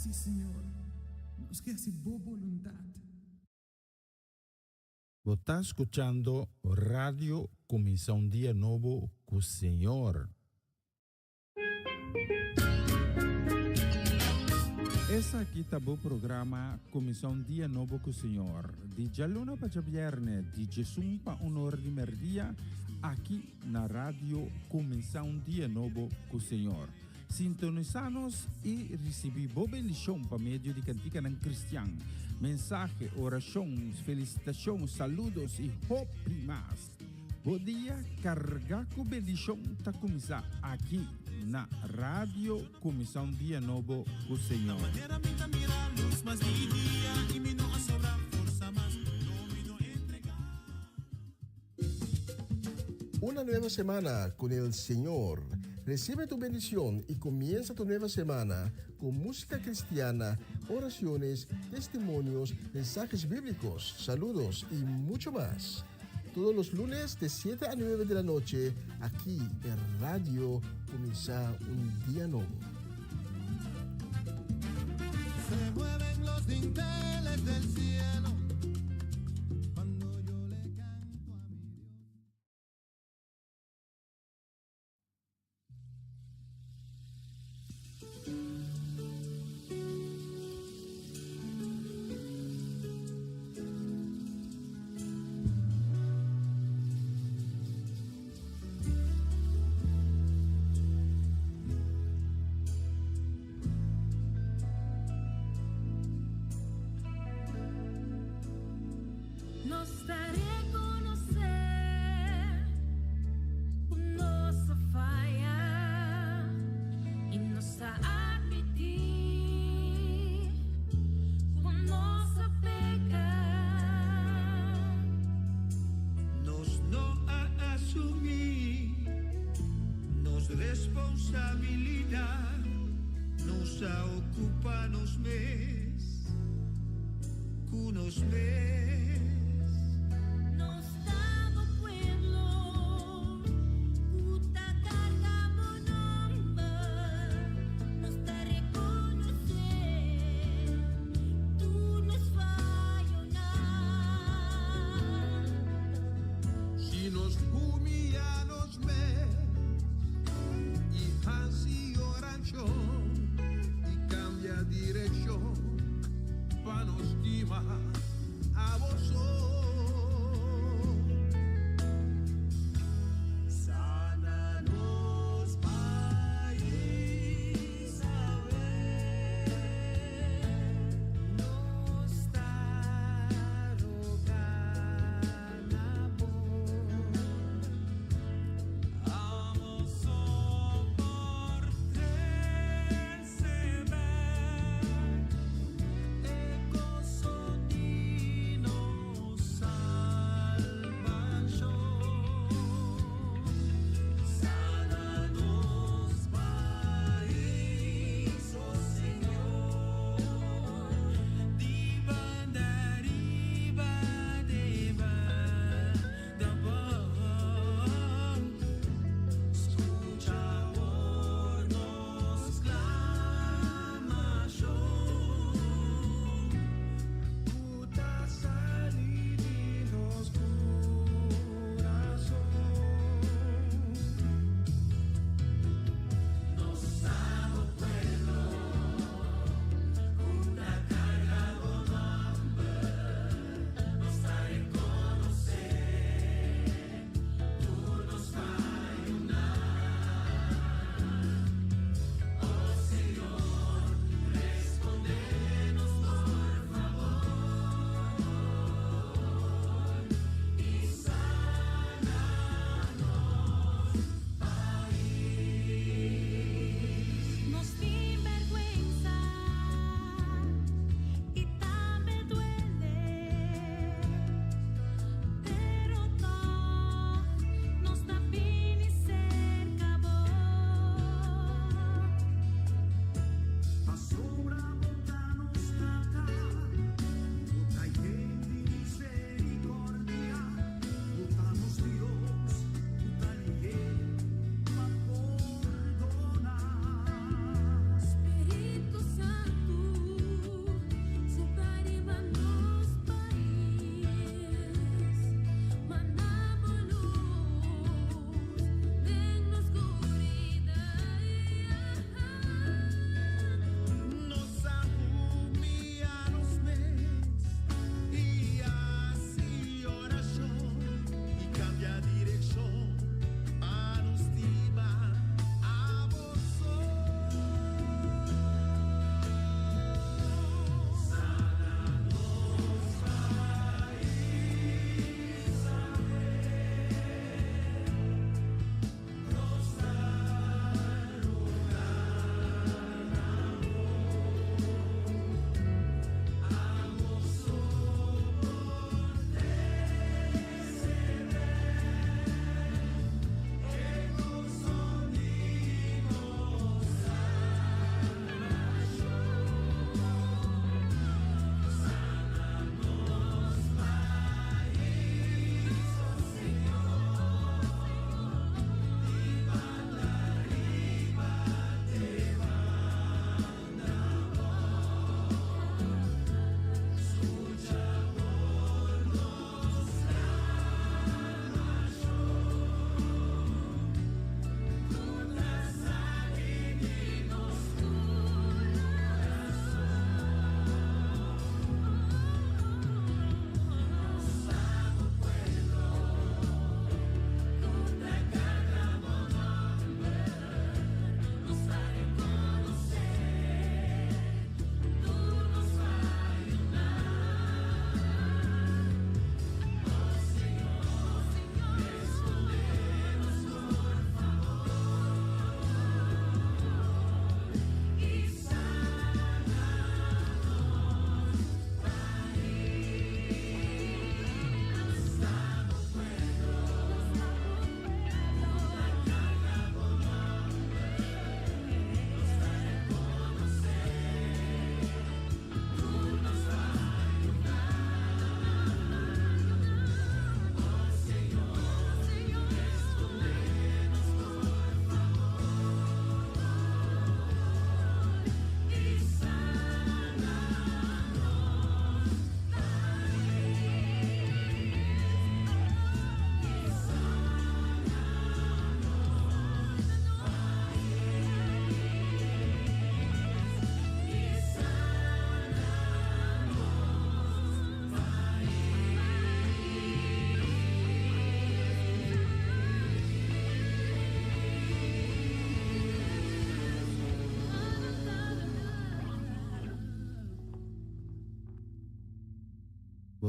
Sí, Senhor, nos quer se boa vontade. Você está escuchando Radio Comenzar un Día Nuevo con el Señor. Esse aqui tá o programa Comissão um Dia Novo com o Senhor. De Jaluna para Viernes, de Jesus para hora de merdia, aqui na rádio Comissão um Dia Novo com o Senhor. Sintonizanos e recebi boa bendição para meio de cantiga não cristã. Mensagem, orações, felicitações, saludos e hope mais. Bom dia, carregar com bendição está começar aqui na rádio Comissão um Dia Novo com o Senhor. Una nueva semana con el Señor. Recibe tu bendición y comienza tu nueva semana con música cristiana, oraciones, testimonios, mensajes bíblicos, saludos y mucho más. Todos los lunes de 7 a 9 de la noche, aquí en Radio Comienza un Día Nuevo. Se mueven los dinteles del cielo cuando yo le canto a mi Dios. Nos daré a conocer con nossa falha e nossa apetite, com nossa pecar. Nos no a assumir nos responsabilidad, nos a ocupar nos mes, cunos mes. Nos dava pueblo, puta carga bonomba, nos da reconocer, tu nos fallo nada. Si nos humillarnos mes y así orancho y cambia dirección pa nos estima a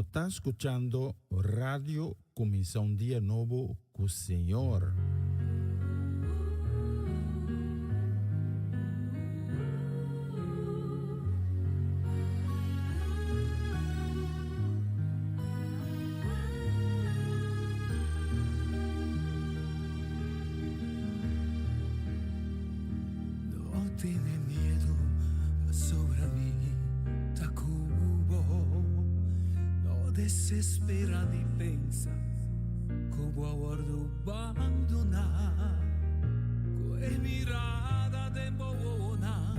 Vos está escuchando Radio Comienza un Día Nuevo con Señor. No tiene miedo sobre mí, Tacubo. No desespera ni pensa, como aguardo abandonar. Con mirada de bobona,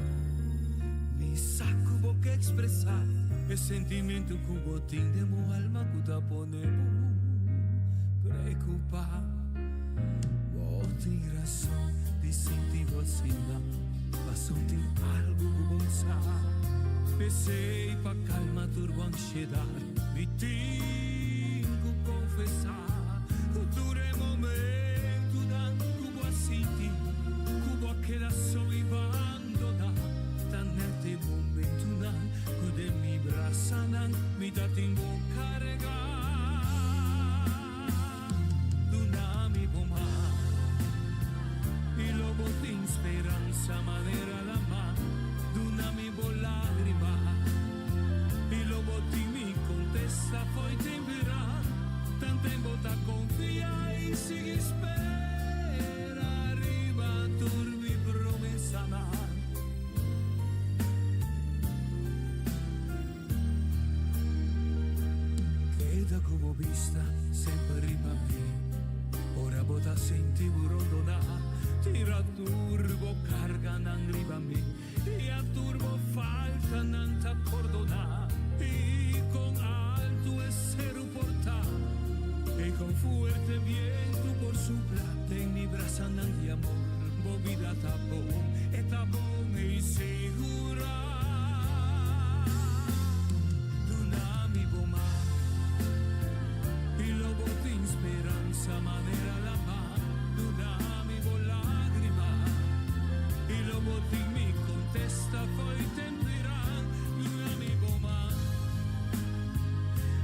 mi saco que expresar el sentimiento que tindemo alma que te ponemos preocupar. Vos tienes razón, distintivo así, mas tem algo gonçar. Pensei pra calma turbo ansiedade, me tenho confessar. Dure momento danco a sentir, cubo aquela só e abandona. Tanete momento nan, cude mi brasa nan, mi dá tempo carregar. Dunami bomar. Y lobo de esperanza, manera la mano, dunami por lágrima. Y lobo de mi contesta, foi temperá. Tan tempo ta confia y sigue espera. Arriba, turbi promesa na. Queda como vista, sempre arriba a mí. Ora bota senti burondonar. Tira turbo, carga n'arriva a me. E a turbo falta n'anta perdonar. E con alto essere portar. E con fuerte viento por sopra. En mi brasa n'andi amor. Bo vida ta bon. E ta bon e segura. Dunami boma. E lobo de esperanza manera la mano. Dunami bola. Y lobo di mi contesta poi temperà Dunami boma.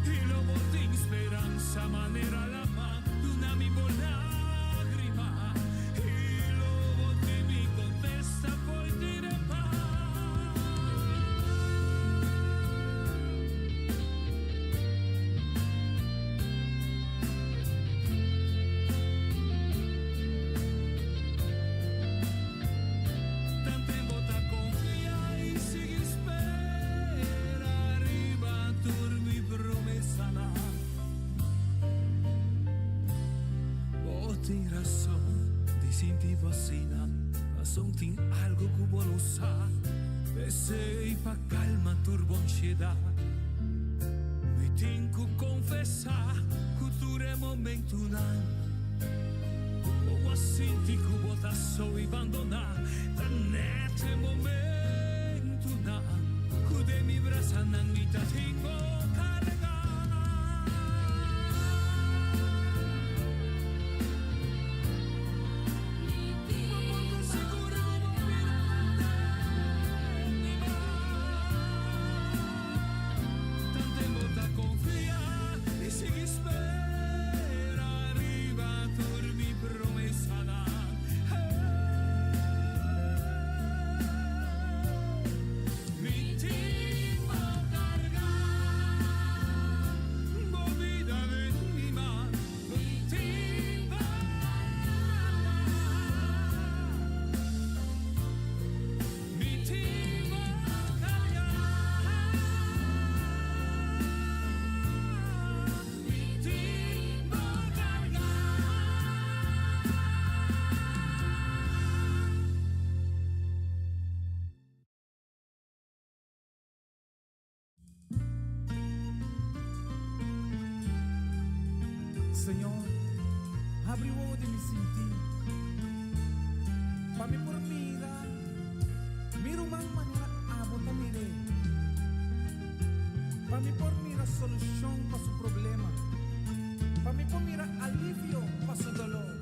Y lobo di speranza manera la ma Dunami bo lagrima. Y lobo di mi contesta poi dire pa. Tem razão de sentir vacina, mas não tem algo que vou usar. Pensei pra calma turbo ansiedade. Me tenho que confessar que tudo é momento não. Ou assim que vou estar só e abandonar. Neste momento não. Que de mi brasa não me tá tenho. Señor, abre o de me sentir. Para mí por mira, mira uma maneira a botar mire. Para mí por mira solução para su problema. Para mí por mira alivio para su dolor.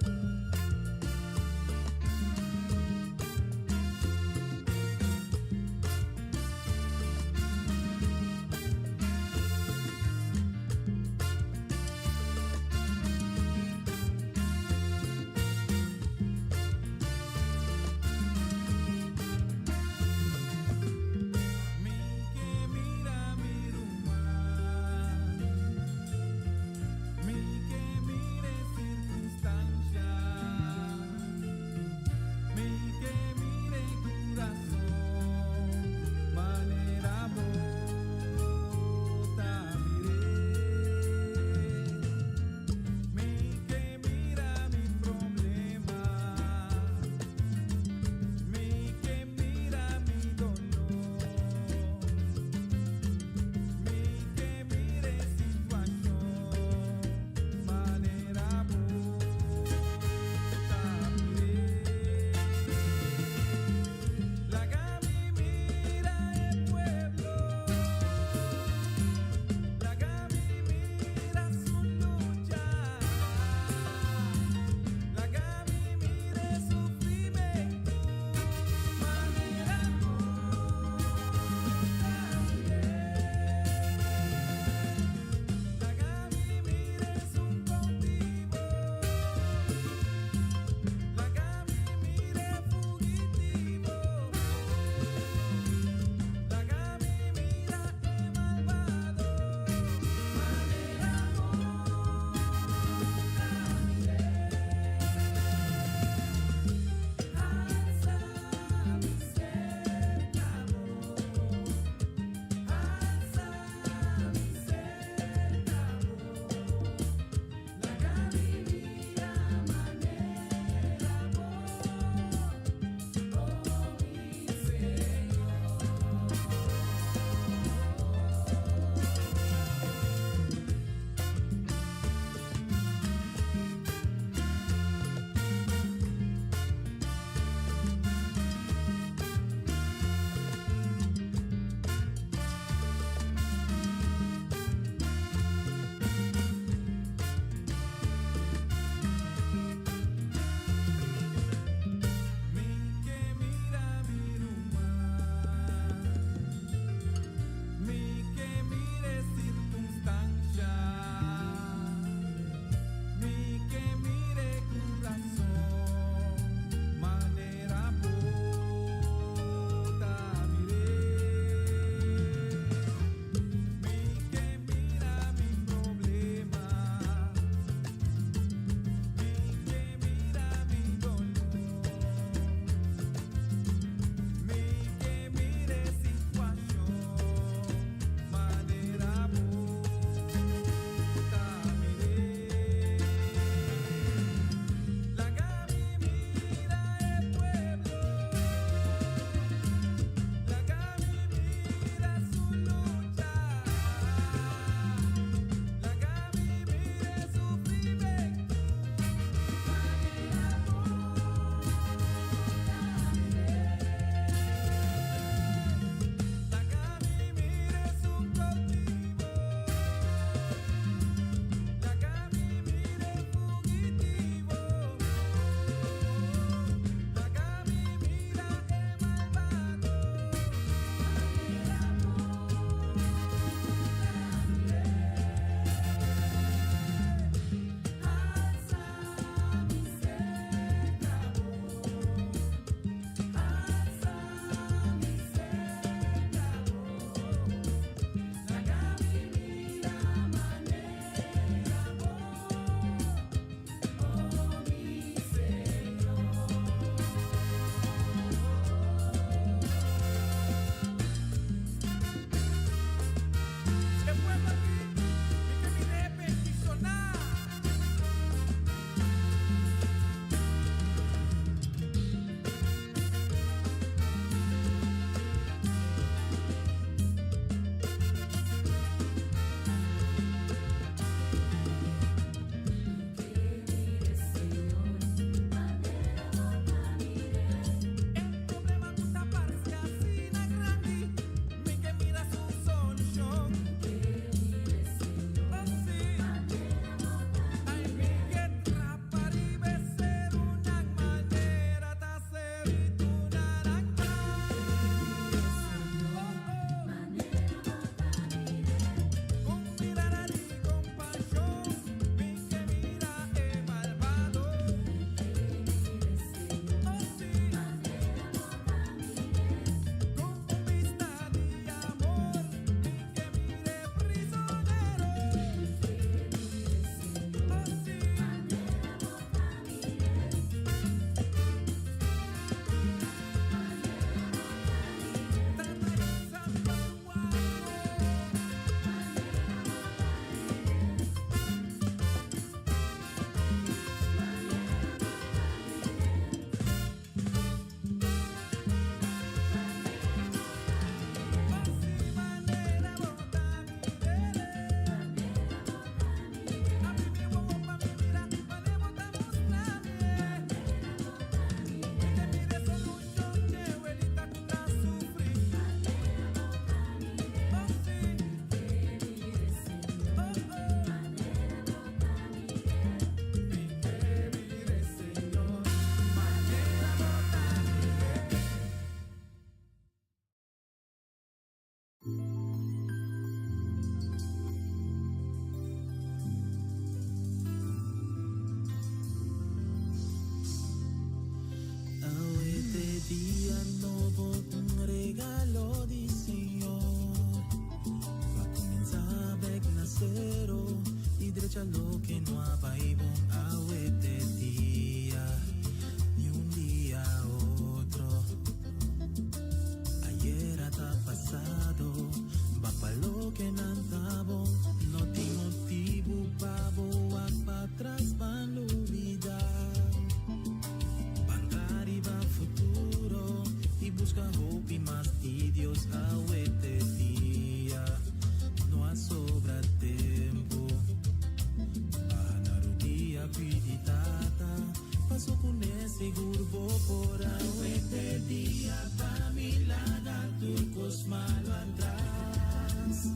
seguro por este día para mi lada turcos malo atrás.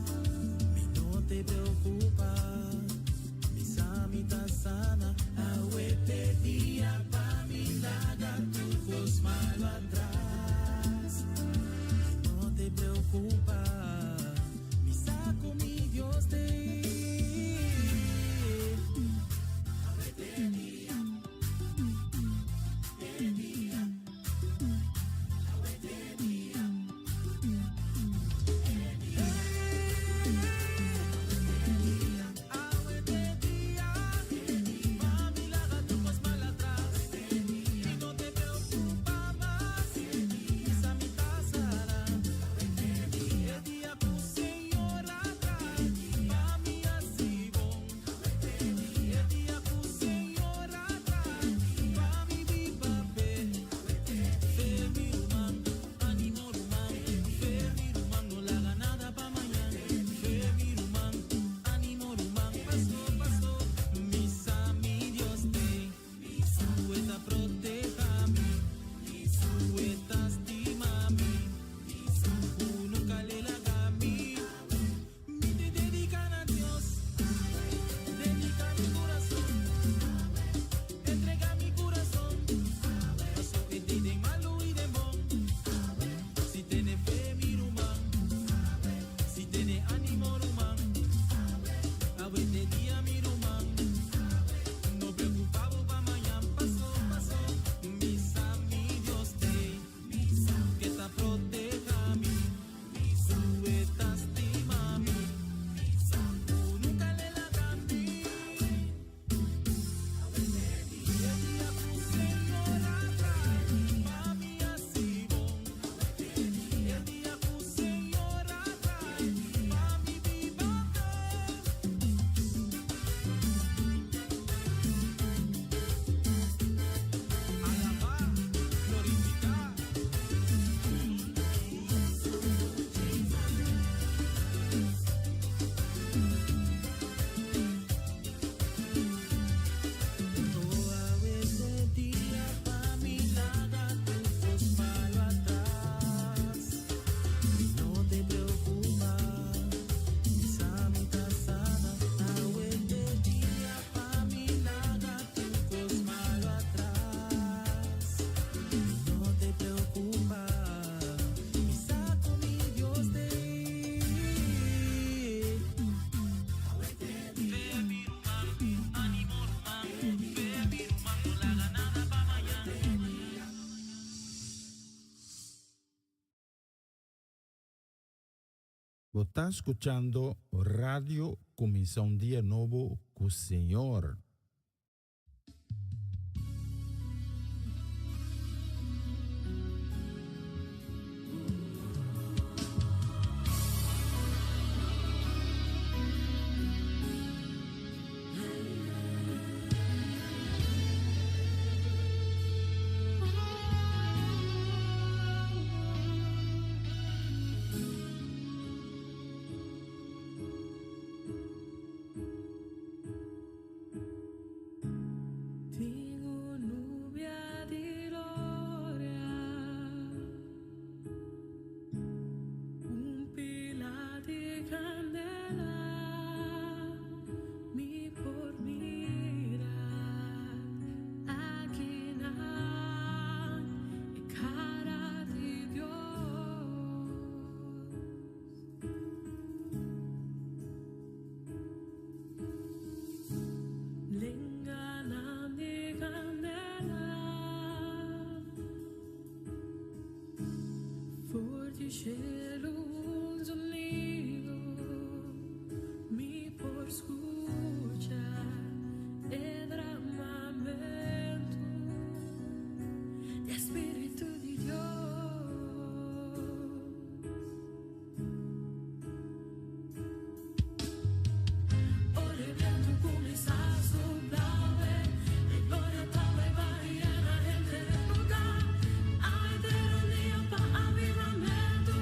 Mi no te preocupa, mi samita sana. Este día para mi lada turcos malo atrás. No te preocupa, mi saco mi Dios te. Você está escuchando Radio Começar um Dia Novo com o Senhor. Cheiro unido, mi por escucha el derramamiento de Espíritu de Dios. Ora vento começa a soprar, e glória tava e vai entre el lugar. Ay, de un día pa' avivamiento.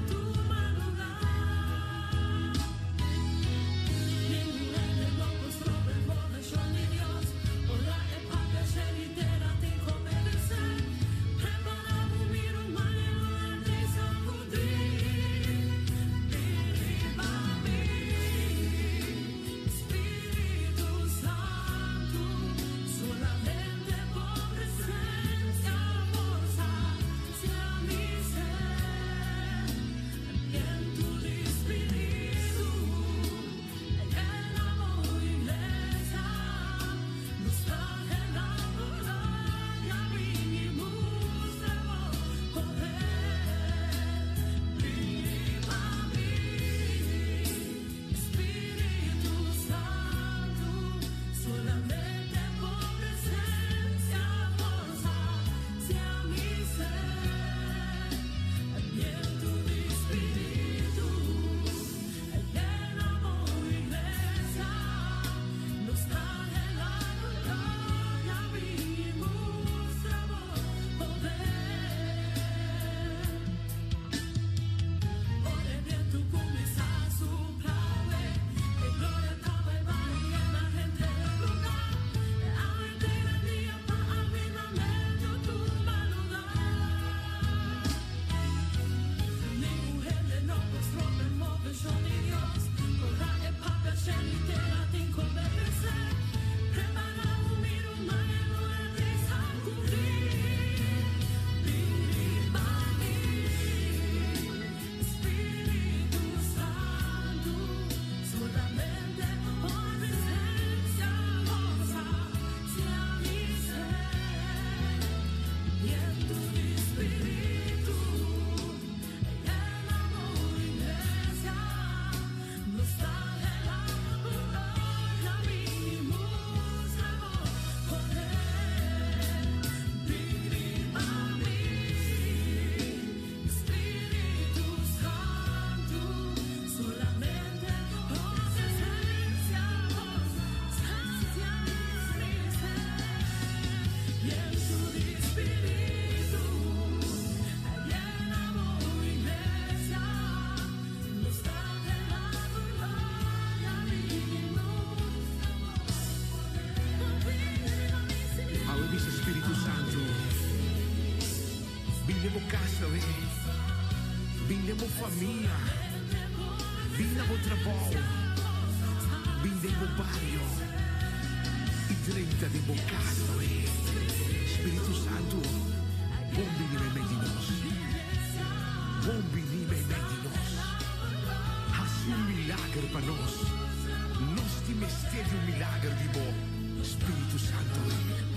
Vindemo casa, vindemo famiglia, vindemo trabalho, vindemo barrio, e 30 de casa, Espírito Santo, bom vinime em meio de nós, bom vinime em meio de nós, faz milagre para nós, nós temos sede milagre de bom, Espírito Santo,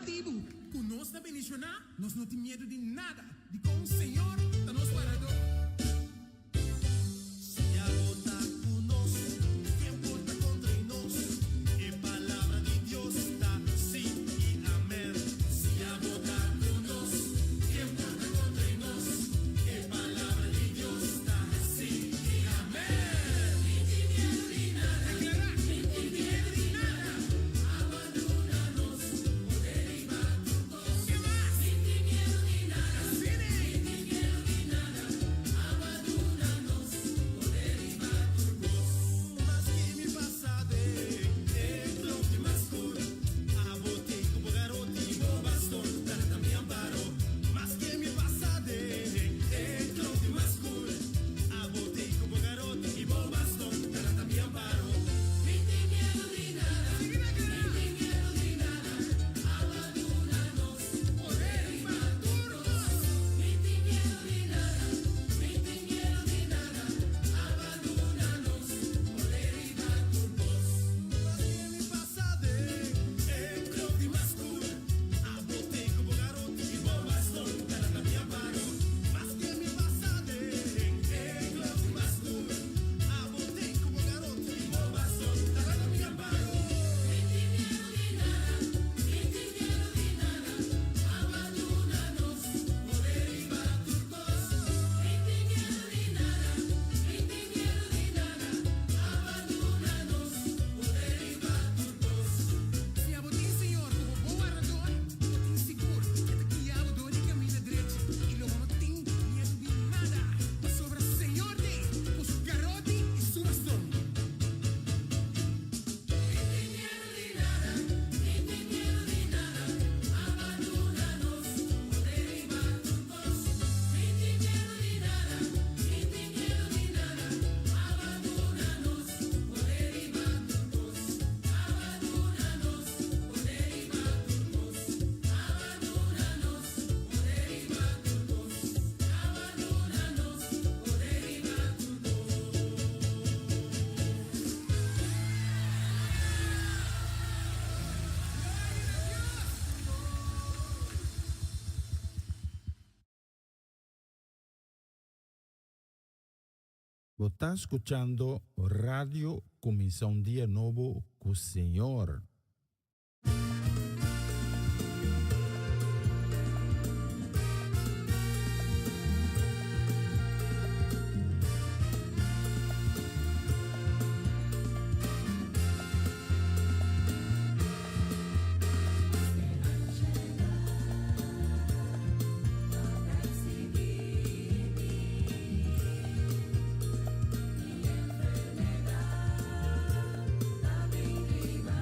objetivo. Com nossa bendicionar, nós não temos medo de nada. De com o Senhor está nos guardando. Se agota conosco, quem porta contra nós? É palavra de Deus, está sim e amém. Se agota conosco, quem porta contra nós? É palavra de Deus, está sim e amém. Nem tem medo de nada, declarar, nem tem medo de nada. Abandona-nos, poder e bato. Que mais? Nem tem medo de nada, nem tem medo de nada. Abandona-nos, poder e bato. Mas que me passa de clote mascuro. A botei como garoto e o bastão, nada me amparou. Mas que me passa de clote mascuro. A botei como garoto e o bastão, nada me amparou. Nem tem medo de nada, nem tem medo de nada. Abandona-nos, poder e bato. Nem tem medo de nada, nem tem medo de nada. Abandona-nos, poder e bato. Mas que me passa de clote mascuro. A botei como garoto e o bastão, nada me amparou. Mas que me passa de clote mascuro. A botei como garoto e o bastão, nada me amparou. Nem tem medo de nada, nem tem medo de nada. Abandona-nos, poder e bato. Nem tem medo de nada, nem tem medo de nada. Abandona-nos, poder e bato. Se a botin, Senhor, como bom arador, botin seguro. Que daqui a dor e caminha direito. E logo não tem medo de nada. Mas sobre o Senhor tem os garotos e sua bastão. Vos está escuchando Radio Comisión Día Nuevo con Señor. Enfermedad, la vida.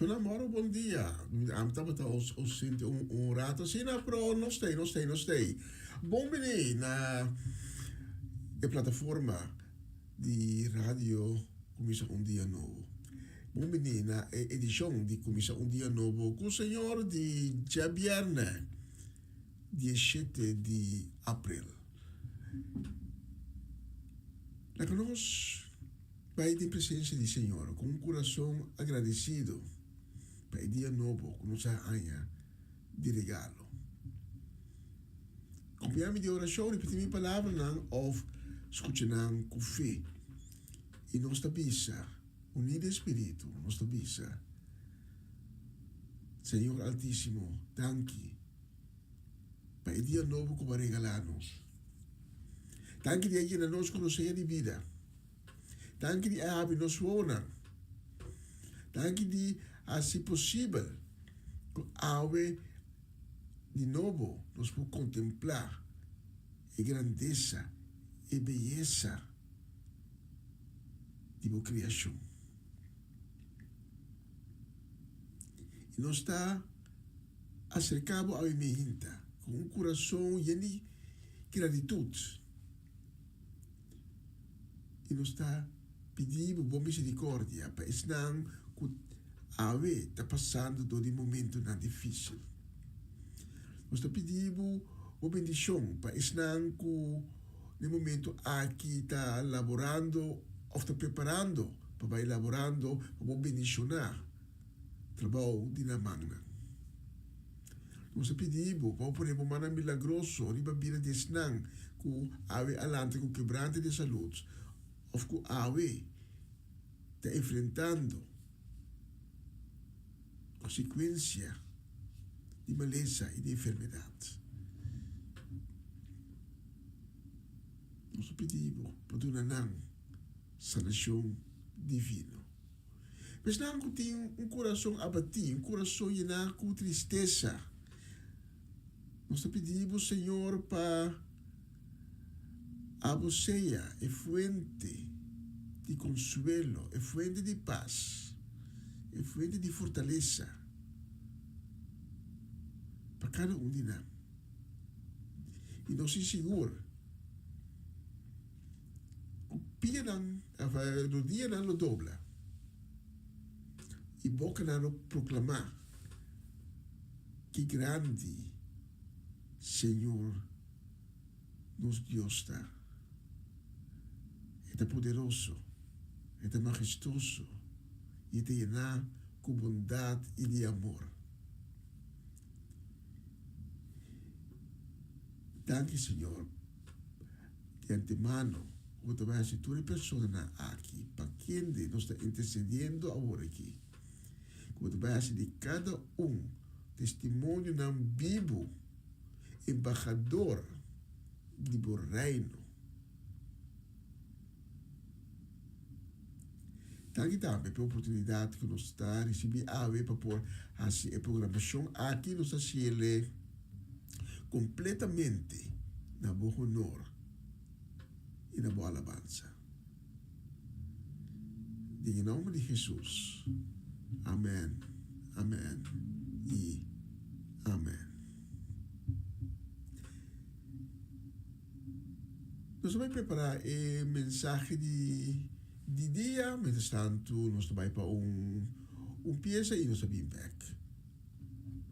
Sono amore, bom dia. Estamos sentindo rato assim, pero não sei. Bom bene na plataforma de rádio Começa Dia Novo. Bom bene na edição de Começa Dia Novo com o senhor de Jabierne, 17 de abril. La que nós vai de presença do Senhor com um coração agradecido para o dia novo que nos ganha de regalo. Acompanhamos de oração, repetir minha palavra não, ou escutar com fé. E nós tabisa, unido espírito, nós tabisa. Senhor Altíssimo, danke para o dia novo que vai regalar-nos. Danke de que nós conhecemos de vida. Danke de que nos wonen. Danke de, se possível, que ave de novo nos por contemplar a grandeza e beleza de tua criação. E nós está acercado a minha com um coração cheio de gratitude. E nos está pedindo boa misericórdia para não que a ave está passando todo momento não difícil. Nos está pedindo boa bendição para não que no momento aqui está elaborando ou está preparando para elaborando para bendicionar trabalho de na magna. Nos está pedindo para poner uma mana milagroso riba bira de snang que ave alante com quebrante de saúde. Of que ave está enfrentando consequência de maleza e de enfermidade. Nós pedimos para uma sanação divina. Mas não que tem um coração abatido, um coração lleno de tristeza. Nós pedimos, Senhor, para a você é fuente de consuelo, é fuente de paz, é fuente de fortaleza para cada de nós. E nós inseguro, o dia não dobla, e boca não proclamar que grande Senhor nos Deus está. É poderoso, é majestoso e é llenar com bondade e de amor. Danke, Senhor, de antemano, como vai ser toda pessoa aqui, para quem nos está intercedendo agora aqui, como vai ser de cada testemunho não vivo, embaixador do reino. Danke também pela oportunidade que nos está a receber a ver para pôr a programação aqui nos ele completamente na boa honor e na boa alabança. Em nome de Jesus. Amém, amém e amém. Nós vamos preparar a mensagem de dia, mas tanto nós vamos para peça e nós vamos back.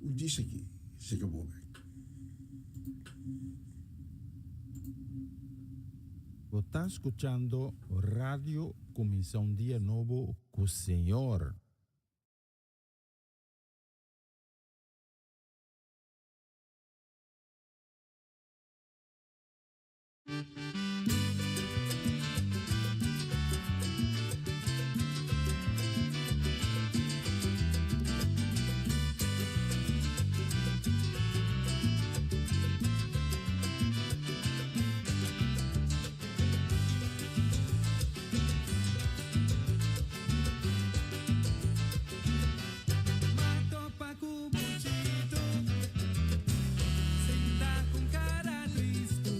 Dia aqui, se acabou back. Você está escuchando Radio Comisión Día Nuevo con Señor. Mato pa' cubuchito, senta con cara triste.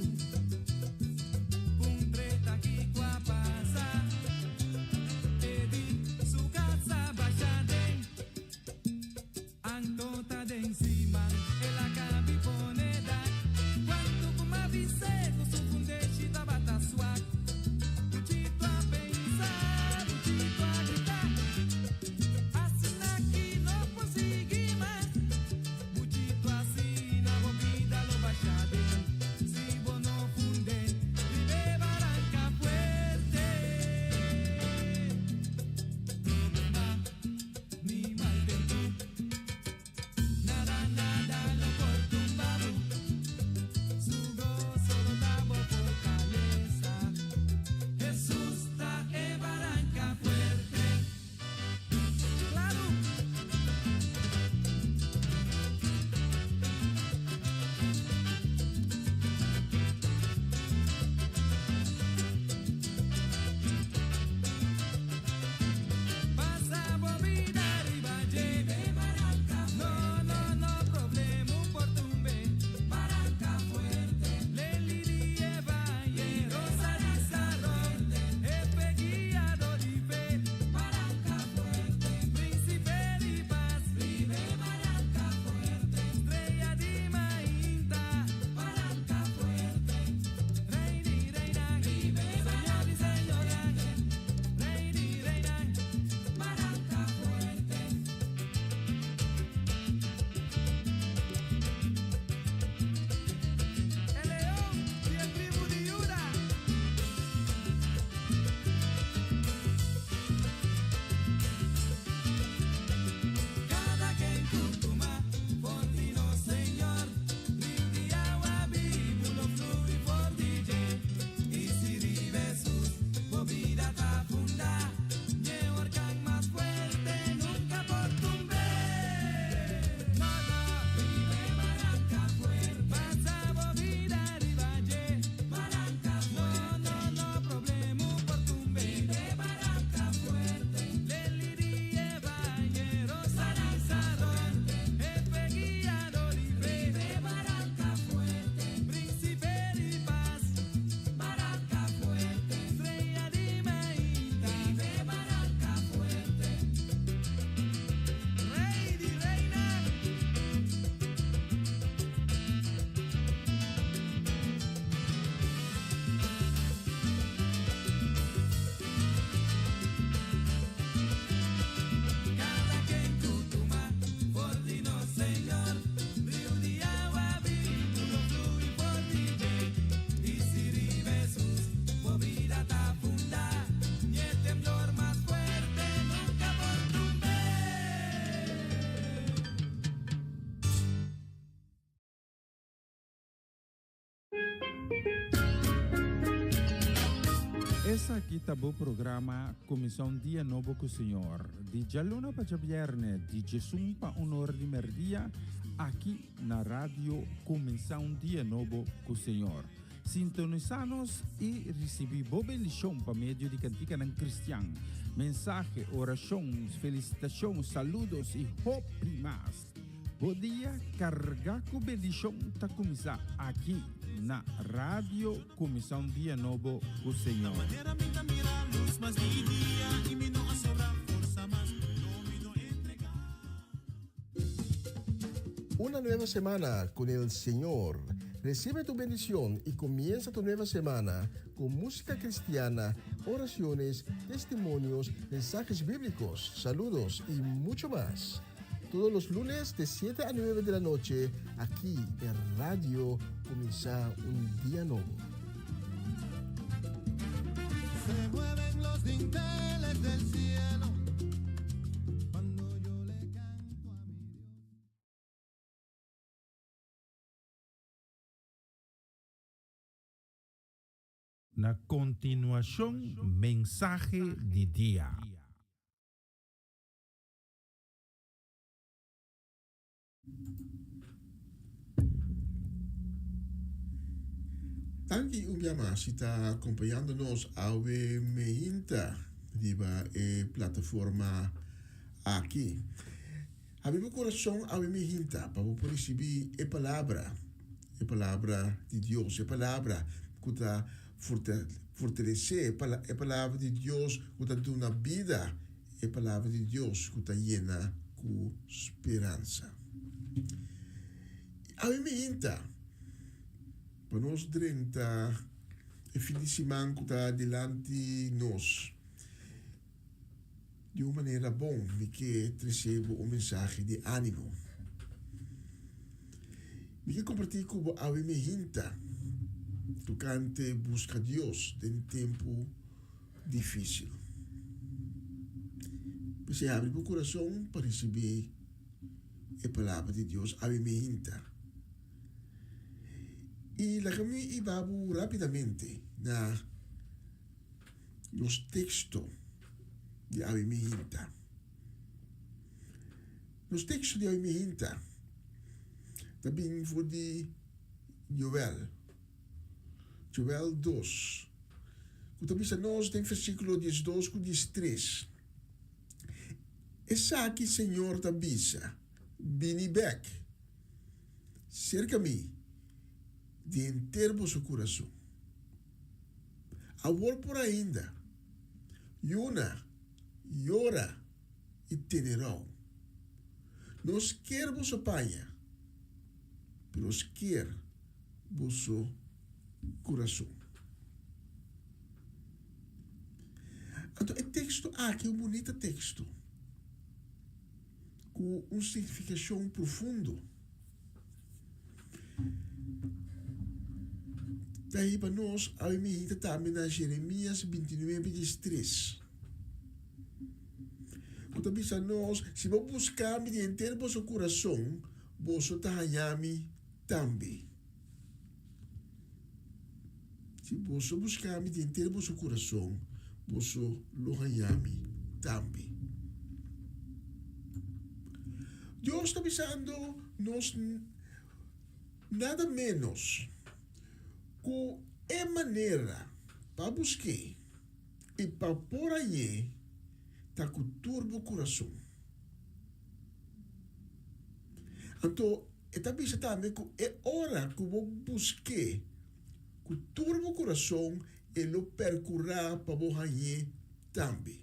Essa aqui tá o programa Comissão Dia Novo com o Senhor. De Jaluna para Viernes, de Jesus para Honor de Merdia, aqui na rádio Comissão Dia Novo com o Senhor. Sintonizanos e recebi boa bendição para meio de cantica ng Cristian. Mensagem, orações, felicitações, saludos e hope mais. Bom dia, carga com bendição tá começar aqui na rádio Comissão Dia Novo com o Senhor. Manera minta mira a luz, mas dia e me não sobra força, mas no me no entregar. Una nueva semana con el Señor. Recibe tu bendición y comienza tu nueva semana con música cristiana, oraciones, testimonios, mensajes bíblicos, saludos y mucho más. Todos los lunes de 7 a 9 de la noche, aquí en Radio Comienza un Día Nuevo. Se mueven los dinteles del cielo cuando yo le canto a mi Dios. Na continuação, mensagem de dia. Tanki Umbiama está acompanhando-nos ao Meinta, diba plataforma aqui. Abrir o coração ao Meinta para poder receber a palavra de Deus, a palavra que está fortalecer, a palavra de Deus que está dando na vida, a palavra de Deus que está llena com esperança. Ao Meinta, para nós drenta e fim de semana que está delante nós de uma maneira bom me que recebo uma mensagem de ânimo me que compartilhar com a minha hinta tocante busca Deus em tempo difícil. Você abre o coração para receber a palavra de Deus a minha hinta. Y la que me iba rápidamente na los textos de Abimihinta. Los textos de Abimihinta também foi de Joel 2. Que também se nós tem versículo 12 com 13. Essa aqui, Senhor, tabisa, bini back, cerca-me de inteiro vosso coração. Amor por ainda, Yuna, Yora e Tenerão. Nós quer vosso apanha, mas quer vosso coração. Então, é texto aqui, é um bonito texto, com uma significação profundo. Daí para nós, a minha também na Jeremias 29:23. Quando diz a nós, se vou buscar me de inteiro vosso coração, vosso tahayami também. Se você buscar me de inteiro vosso coração, vosso lohayami também. Deus está avisando nós nada menos com a maneira para buscar e para por aí tá com turbo coração. Então, está pensando também que é hora que vou buscar com turbo coração e lo percorrer para por aí também.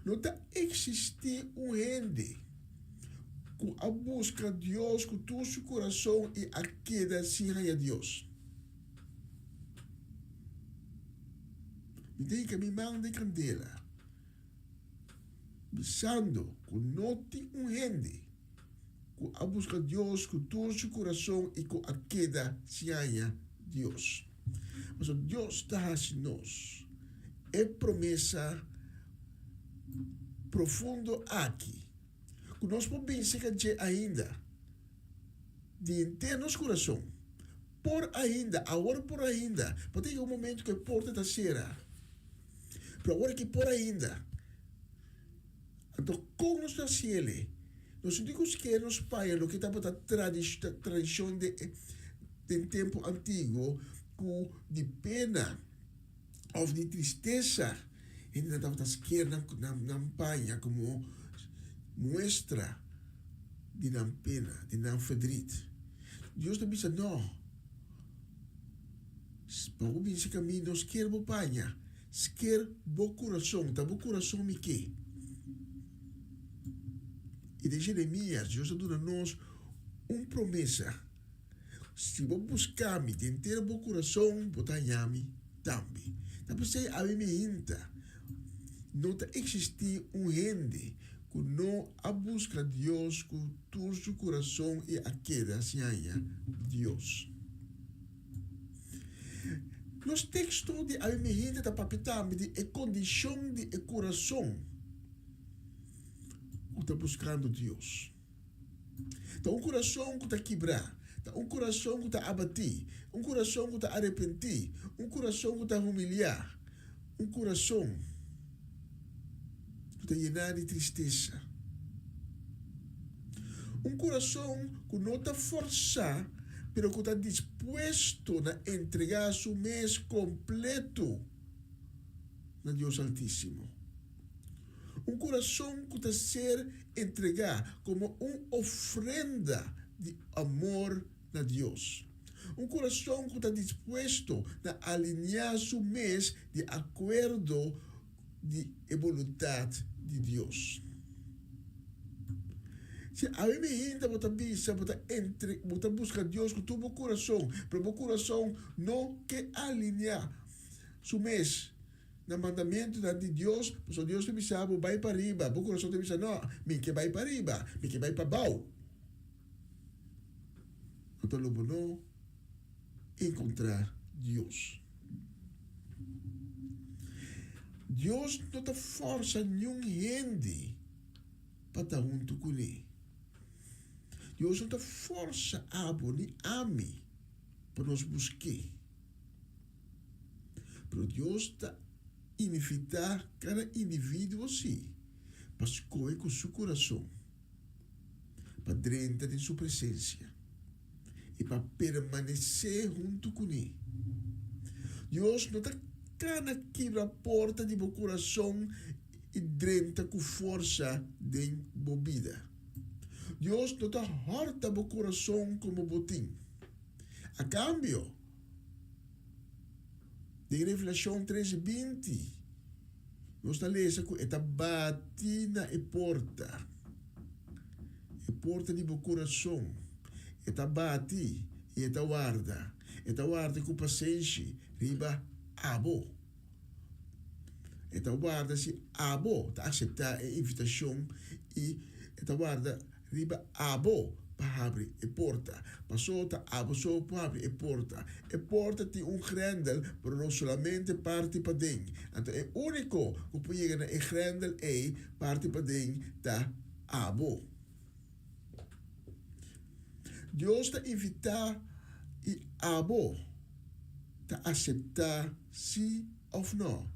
Não está existir gente com a busca de Deus com todo o seu coração e a queda sem a Deus. Me diga que me manda candela, pensando que não tem gente com a busca de Deus com todo o seu coração e com a queda sem a Deus. Mas Deus está assim nós. É promessa profundo aqui. Que nós podemos ser ainda de inteiro nosso coração, por ainda, agora por ainda. Pode ter um momento que a porta está cerrada. Mas agora que por ainda. Então, como nós estamos cielo, nós não temos que nos pais, o que está para a tradição de tempo antigo, de pena ou de tristeza, e não estava na panha como mostra de não pena, de não fedrit. Deus também diz, não. Para o esse caminho, nós queremos panha, quer bom coração, tá bom coração me que. E de Jeremias, Deus dá a nós uma promessa. Se vou buscar-me, tentar bom coração, botar me também. Então, você a mim ainda não existe rende que não a busca Deus com todo o coração e a queda assim Deus. Nos textos de a mim ainda está papitando de a condição de coração que está buscando Deus. Então, um coração que está quebrado, um coração que está abatido, um coração que está arrependido, um coração que está humilhado, um coração que está cheio de tristeza. Um coração que não está forçado, mas que está disposto a entregar seu mês completo a Deus Altíssimo. Um coração que está ser entregado como uma ofrenda de amor a Deus. Um coração que está disposto a alinhar seu mês de acordo de vontade de Deus. Se a mim ainda bota busca Deus com todo o coração, para o coração não quer alinhar seu mês no mandamento de Deus, porque Deus te sabe, vai para riba, o coração te diz, não, me que vai para riba, me que vai para baixo. Então, não encontrar Deus. Deus não te força nenhum gente para estar junto com ele. Deus não te força nem ame para nos buscar. Mas Deus está invitar cada indivíduo assim, para escolher com seu coração, para dentro de sua presença e para permanecer junto com ele. Deus não está cana quebra a porta de meu coração e dentro com força de bebida. Deus não está horta meu coração como botim. A cambio, de Revelação 13:20, nós está lendo que está batida a porta de meu coração, está bate e está guarda com paciência, riba abo, está guarda se abo, está aceitar a invitação e está guarda riba abo para abrir a porta. Passou a abo só para abrir a porta. A porta tem grendel, mas não somente parte para dentro. Então é único que pode chegar na grendel e parte para dentro da abo. Deus está invitar e abo está aceitar sim ou não.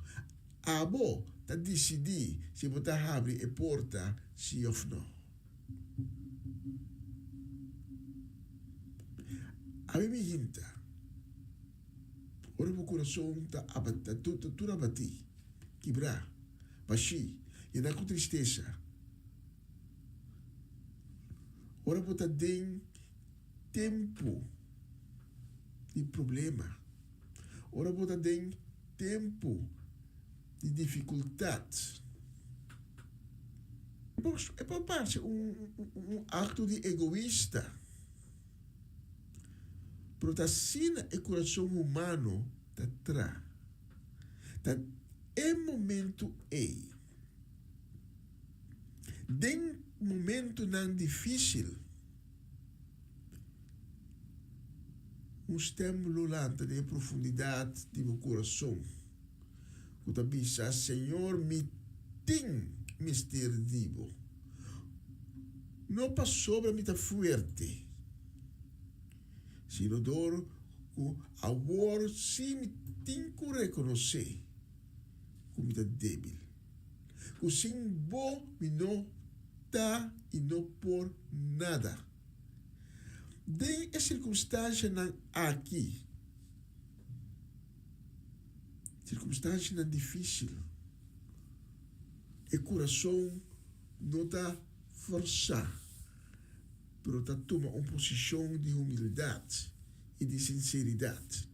Abo está decidir se você abrir a porta sim ou não. A mim me hinta. Ora meu coração está tudo abatido, quebrar, baixi, e não com tristeza. Ora você tem tempo de problema. Ora você tem tempo de dificuldade. É para parte um ato de egoísta. Protacina e coração humano está atrás. Tá é momento den momento não difícil. Estamos lulando de profundidade de meu coração. Quando a bisa, Senhor, me tem mistério. Não passou para me tá forte. Se não dor que agora sim tem que reconhecer como está débil. Que sim bom me não tá e não por nada. De a circunstância não aqui. Circunstância não difícil. E coração não está forçar, mas está toma uma posição de humildade e de sinceridade.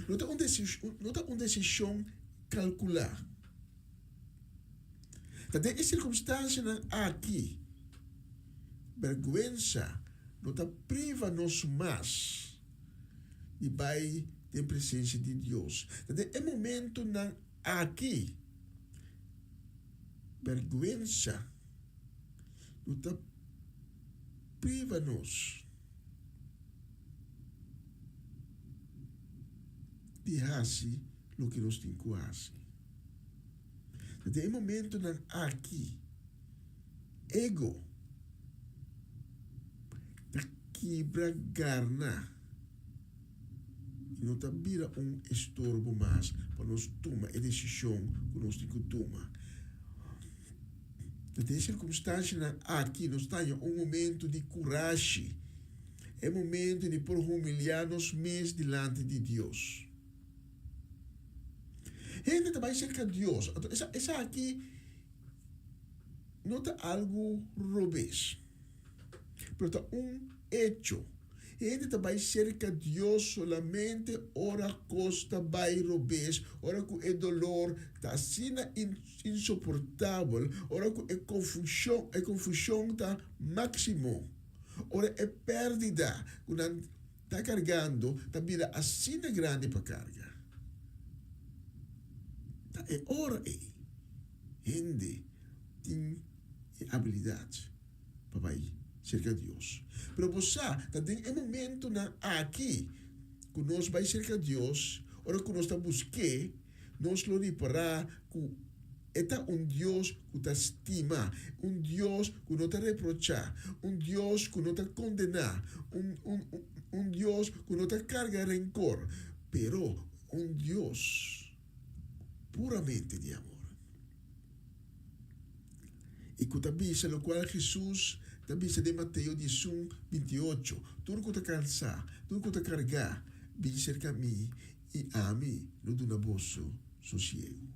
Não está uma decisão calcular. Então, em circunstância aqui, vergonha não está priva nos mais de vai da presença de Deus. Então, é momento aqui, vergonha não está priva nos de fazer o que nós temos que fazer. Então, é momento aqui, ego, está quebrar e não está vira estorbo mais para nós tomar a decisão que nós temos que tomar. Em circunstância aqui, nós temos momento de coragem. É momento de por humilhar-nos mesmos diante de Deus. Gente também cerca de Deus. Essa aqui não está algo robês. Mas está hecho. Gente também cerca de Deus solamente ora costa vai robês, ora que é dolor está assim insuportável, ora que é confusão está máximo, ora é perdida, quando está carregando, está vira assim grande para carga. É hora gente tem habilidade para vai cerca de Deus. Pero você tem um momento aqui que nós vai cerca de Deus, ora que nós está buscando, nós lo reparar que é Deus que te estima, Deus que não te reprocha, Deus que não te condena, Deus que não te carga rancor, pero Deus puramente de amor. E que também é o qual Jesus também se de Mateus 18, 28. Tudo que está cansado, tudo que está carregado, vem cerca de mim e a mim não dá na bolsa sossego.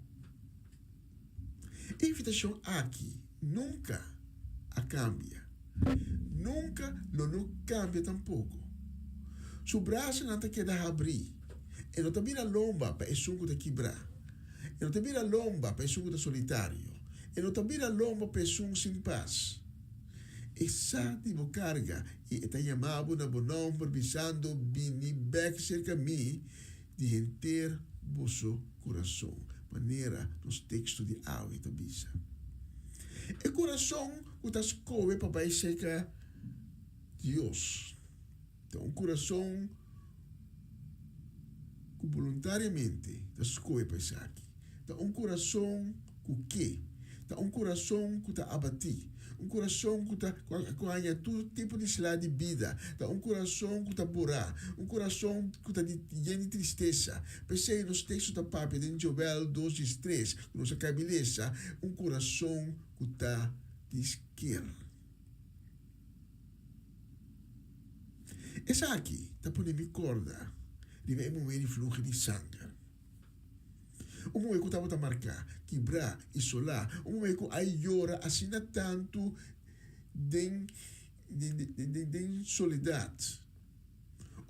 A invitação aqui nunca a cambia. Nunca não cambia tampouco. Seu braço não está querendo abrir. E não está vira lomba para esse que está quebrar. E não está vira lomba para esse que está solitário. E não está vira lomba para esse sem paz. Essa tipo carga e está chamado na bom nome visando bini back cerca de mim de enter vosso coração. Maneira nos textos de Aue e Tabisa. E coração que está escolhe para vai cerca Deus. Então, um coração que voluntariamente está escolhe para isso aqui. Então, um coração que então, um coração que está abatido. Um coração que está ganha todo tipo de cidade de vida. Um coração que está borá. Um coração que está de tristeza. Pensei nos textos da Papa de Joel 2:3, nossa cabeça, um coração que está de esquerda. Essa aqui está por me corda. Deve mover de fluxo de sangue. O momento que estava a marcar, quebrar, isolar, o momento que aí llora, assina tanto de soledade.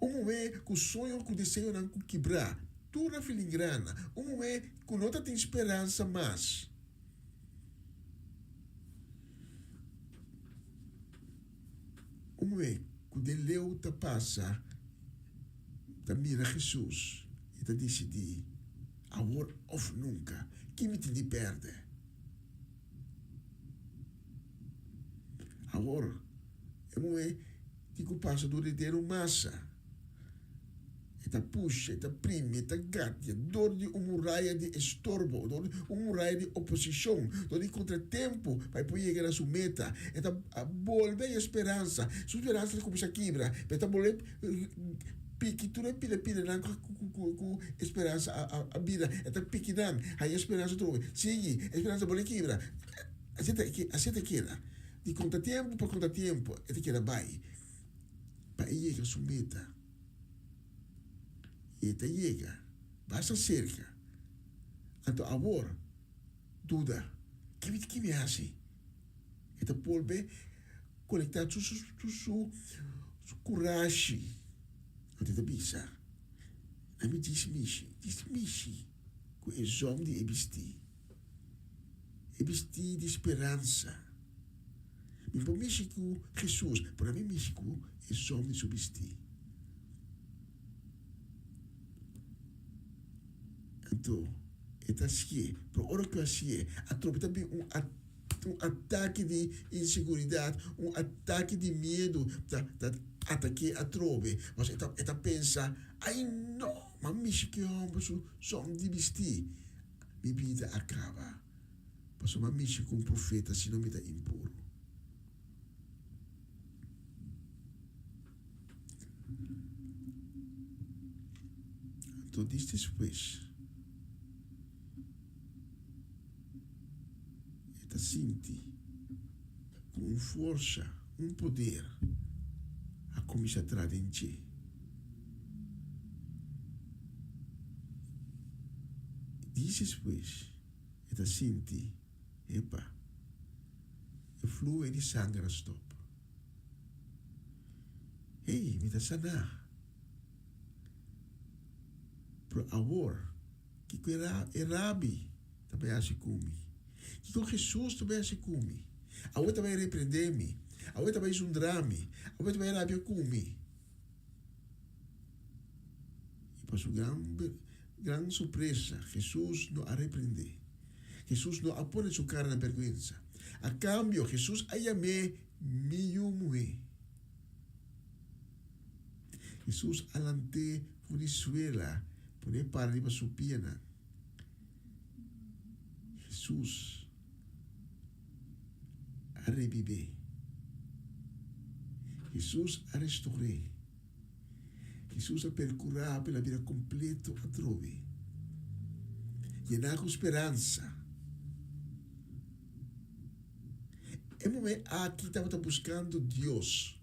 O momento que o sonho, que o desejo não quebrar, tudo na filingrana. O momento que não tem esperança mais. O momento que o deleu te passa, te mira Jesus e te decide. Agora ou nunca, que me te perde. Agora, é momento que o passa do inteiro massa. Eta puxa, eta prime, eta gatia, dor de muralha de estorbo, dor de muralha de oposição, dor de contratempo, para poder chegar a sua meta. Eta volver a esperança. Sua esperança começa a quebrar, eta volver pique tu na pila nan com esperança a vida eta pique nan aí esperança tu sigue esperança bola quebra aceita queda de contratempo para contratempo eta queda vai para chega sumeta eta chega basta cerca então agora duda que me hace eta polbe conectar su coragem até da bisa a mim diz mishi com o som de ebesti de esperança me por mishi com Jesus para mim mishi com o som de subesti então eta sie por hora que sie a tropa também um ataque de inseguridade, ataque de medo, ataque a trove. Mas eta pensa, ai não, mas me que eu som de vestir, minha vida acaba. Mas uma mishi com profeta, se não me dá impuro. Então diz depois. Sinti com força, poder, a começar a entrar em ti. Diz depois, eta sinti, epa, o fluxo de sangue stop. Ei, me dá sanar. Pro agora, que é rabi, também acha comigo. Que com Jesus também se come. A outra vai repreender-me. A outra vai zundrar-me. A outra vai rabia comigo. E para sua grande surpresa, Jesus não a repreender. Jesus não a põe sua cara na vergonha. A cambio, Jesus a me mulher. Jesus alante Venezuela, poder parar para sua pena. Jesus a reviver. Jesus a restaurar. Jesus a percurar pela vida completa a trove. Llenar com esperança. É um momento aqui estava buscando Deus.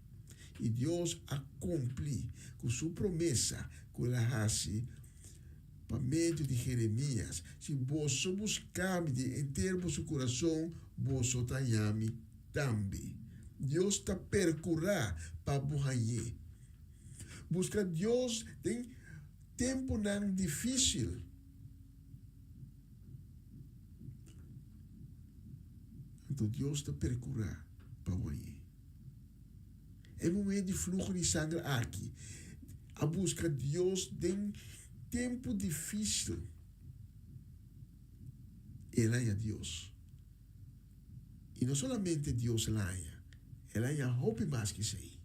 E Deus a cumprir com sua promessa, com a raça, para meio de Jeremias. Se você buscar-me em termos do coração, você tenha-me também. Deus está percurar para morrer. Buscar Deus tem tempo não difícil. Então Deus está percurar para morrer. É um momento de fluxo de sangue aqui. A busca de Deus tem tempo difícil. Ela é Deus. E não somente Deus ela é a roupa mais que sei.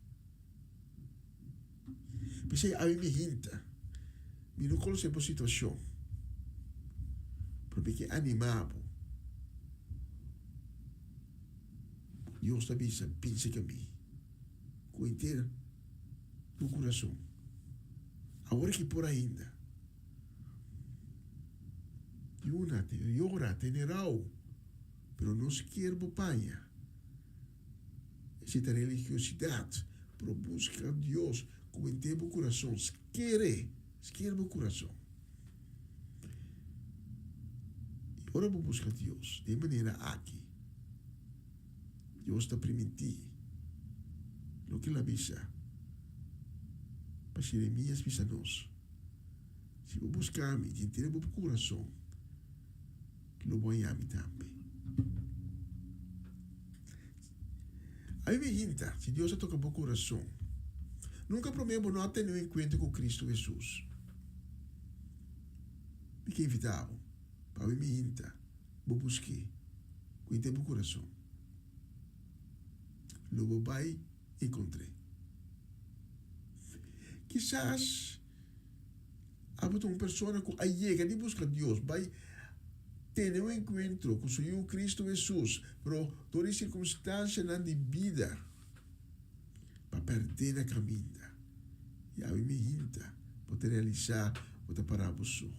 Pensei, a mim me hinta. Me não coloquei por situação. Porque é animado. Deus também pensa que a mim. Com inteiro do coração. Agora que por ainda. Llora, tenerau. Pero não se quer bopanha. Essa religiosidade para buscar Deus com o tempo coração. Se quer o coração. E ora vou buscar Deus de maneira aqui. Deus está permitindo o que ele avisa. Para Jeremias avisa nós. Se vou buscar-me, de inteiro o coração, que não vou me também. Aí me hinta, se Deus toca o coração, nunca prometo não ter um encontro com Cristo Jesus. Me que invitava, para me hinta, vou buscar, com o coração. Logo vai, encontrei. Quizás, há uma pessoa que chega de buscar Deus, vai ter um encontro com o Senhor Cristo Jesus, mas toda circunstância na vida, para perder a caminho. E a me hinta para realizar o que para você.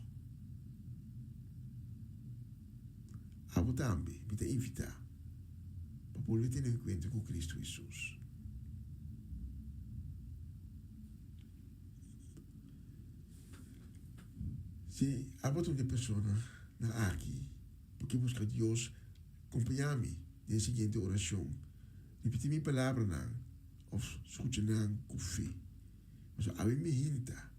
A você também me te invitar para poder ter um encontro com Cristo Jesus. Se há uma pessoa aqui, porque busca Deus, acompanhar-me na seguinte oração. Repetir minha palavra, ou escutar com fé. Mas a me hinta,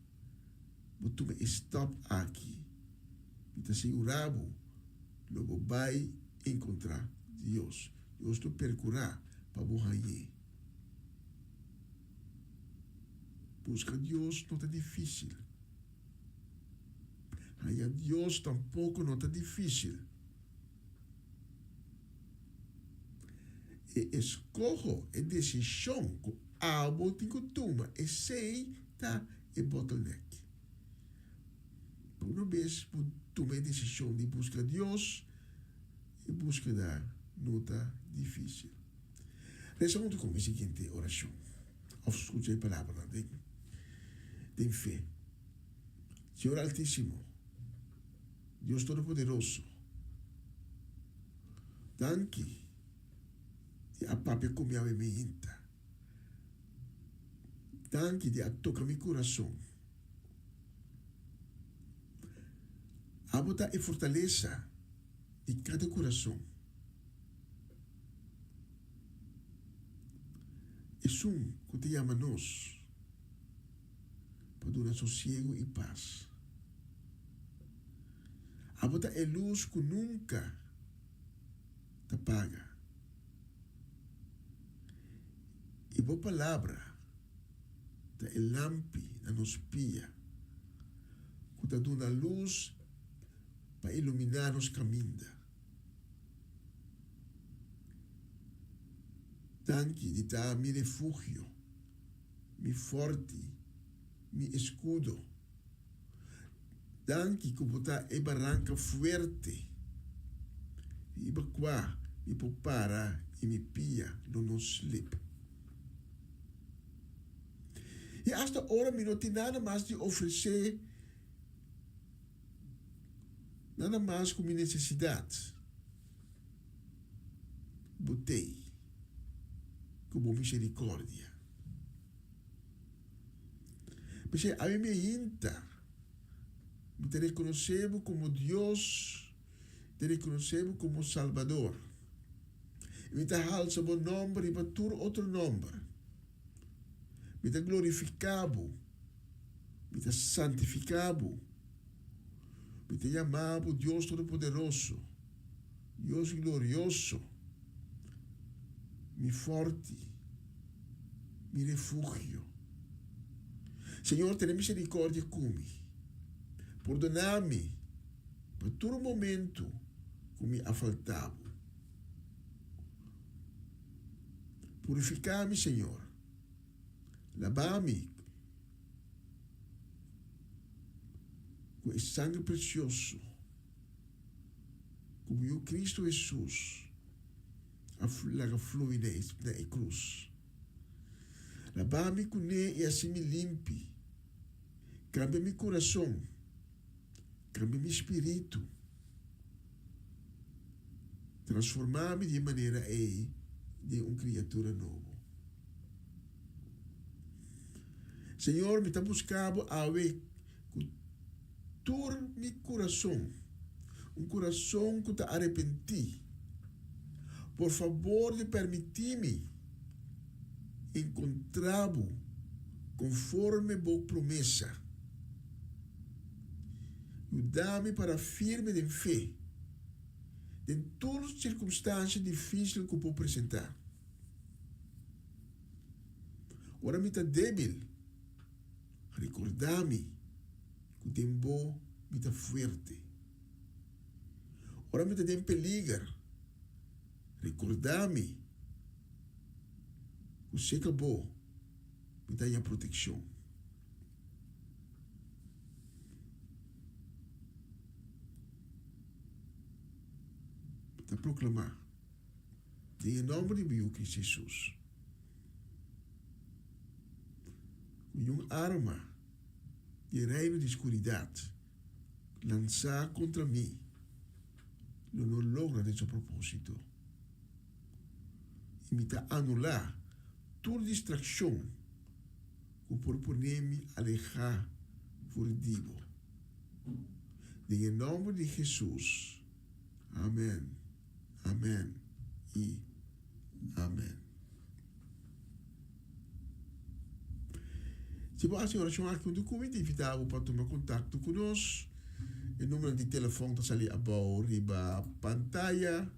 mas tu me stop aqui. Me te seguravo, logo vai encontrar Deus. Deus te percurar para morrer. Buscar Deus não é difícil. Aí a Deus tampouco não é difícil. E escolho a decisão que algo tem que tomar. E sei tá é bottleneck. Por uma vez, por tomar a decisão de buscar Deus, e busca da não está difícil. Rezamos com a seguinte oração. Ou escute a palavra de fé. Senhor Altíssimo, Deus Todo-Poderoso, danke de a papi come a me inta. Danke de a toca mi coração. Abota e fortaleza de cada coração. É que te ama nós para dar sossego e paz. Abota é luz que nunca te apaga. E boa palavra é lampi na nos pia, que te dá luz para iluminar nos caminhos. Danke de dar mi refúgio, mi forte, mi escudo. Danke que botar e barranca fuerte. E qua mi popara e mi pia no nos slip. E hasta hora mi não tem nada mais de oferecer, nada mais com minha necessidade. Botei como misericórdia. Mas a mim me inta, me te reconhecemos como Deus, te reconhecemos como Salvador. Me te halsa bom nome e batur outro nome. Me te glorificamos, me te santificamos, me te chamamos Deus Todo-Poderoso, Deus glorioso, mi forte, mi refúgio. Senhor, tenha misericórdia comigo. Perdona-me por todo momento que me afaltava. Purificar-me, Senhor. Lavar-me com esse sangue precioso, como o Cristo Jesus. A fluidez na cruz. Lavar-me com ele e assim me limpe. Cambia meu coração. Cambia meu espírito. Transformar-me de maneira de uma criatura nova. Senhor, me está buscando a ver todo meu coração. Um coração que está arrependido. Por favor, de permitir-me encontrar-vos conforme boa promessa. Ajudar-me para firme de fé em todas as circunstâncias difíceis que eu vou apresentar. Ora me está débil. Recordar-me que o tempo me está forte. Ora me está em perigo. Recordar-me que você acabou me dar a proteção. Para proclamar, em nome de meu Cristo Jesus, un arma de reino de oscuridad lanzada contra mí, no logra de su propósito. Y me está anular toda distracción que propone alejar furtivo. En el nombre de Jesús. Amén. Amén. Y amén. Se você hace oração aqui no documento, invitado para tomar contato conosco. O número de telefone está ali abaixo, riba pantalla.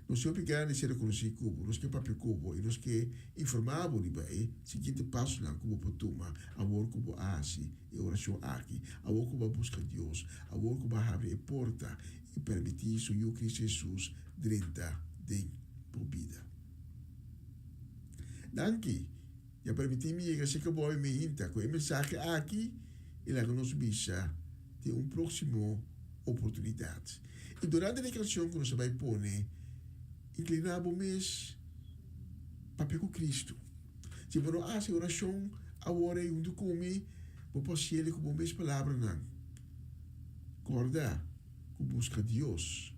Nós somos pequenos e reconhecer cubo, nós que papel cubo, e nós que informamos riba e seguinte passo lá cubo para tomar, a hora cubo assim, e oração aqui, a hora cubo busca Deus, a hora cubo abre a porta e permitir isso o Cristo Jesus dentro de vida. Danke. Já permitir-me chegar se acabou a minha hinta com a mensagem aqui e lá nos bisa de próximo oportunidade. E durante a declaração que nós vai pôr, inclinamos mês papel com Cristo. Se você não faz oração, agora é onde come, você pode ir com as palavras não. Acorda, que busca Deus,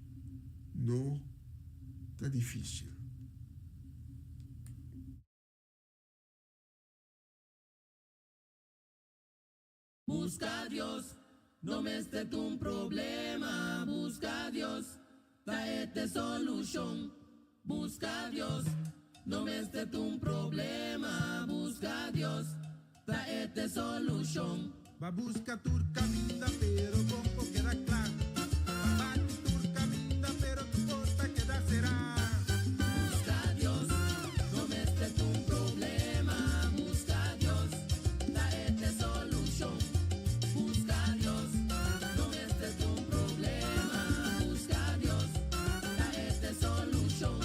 não está difícil. Busca a Dios, no me esté un problema. Busca a Dios, traete solución. Busca a Dios, no me esté un problema. Busca a Dios, traete solución. Va busca tu camino, pero poco queda claro. Va tu camino, pero tu porta queda será. Busca a Dios, no me esté un problema. Busca a Dios, traete solución. Busca a Dios, no me esté un problema. Busca a Dios, traete solución.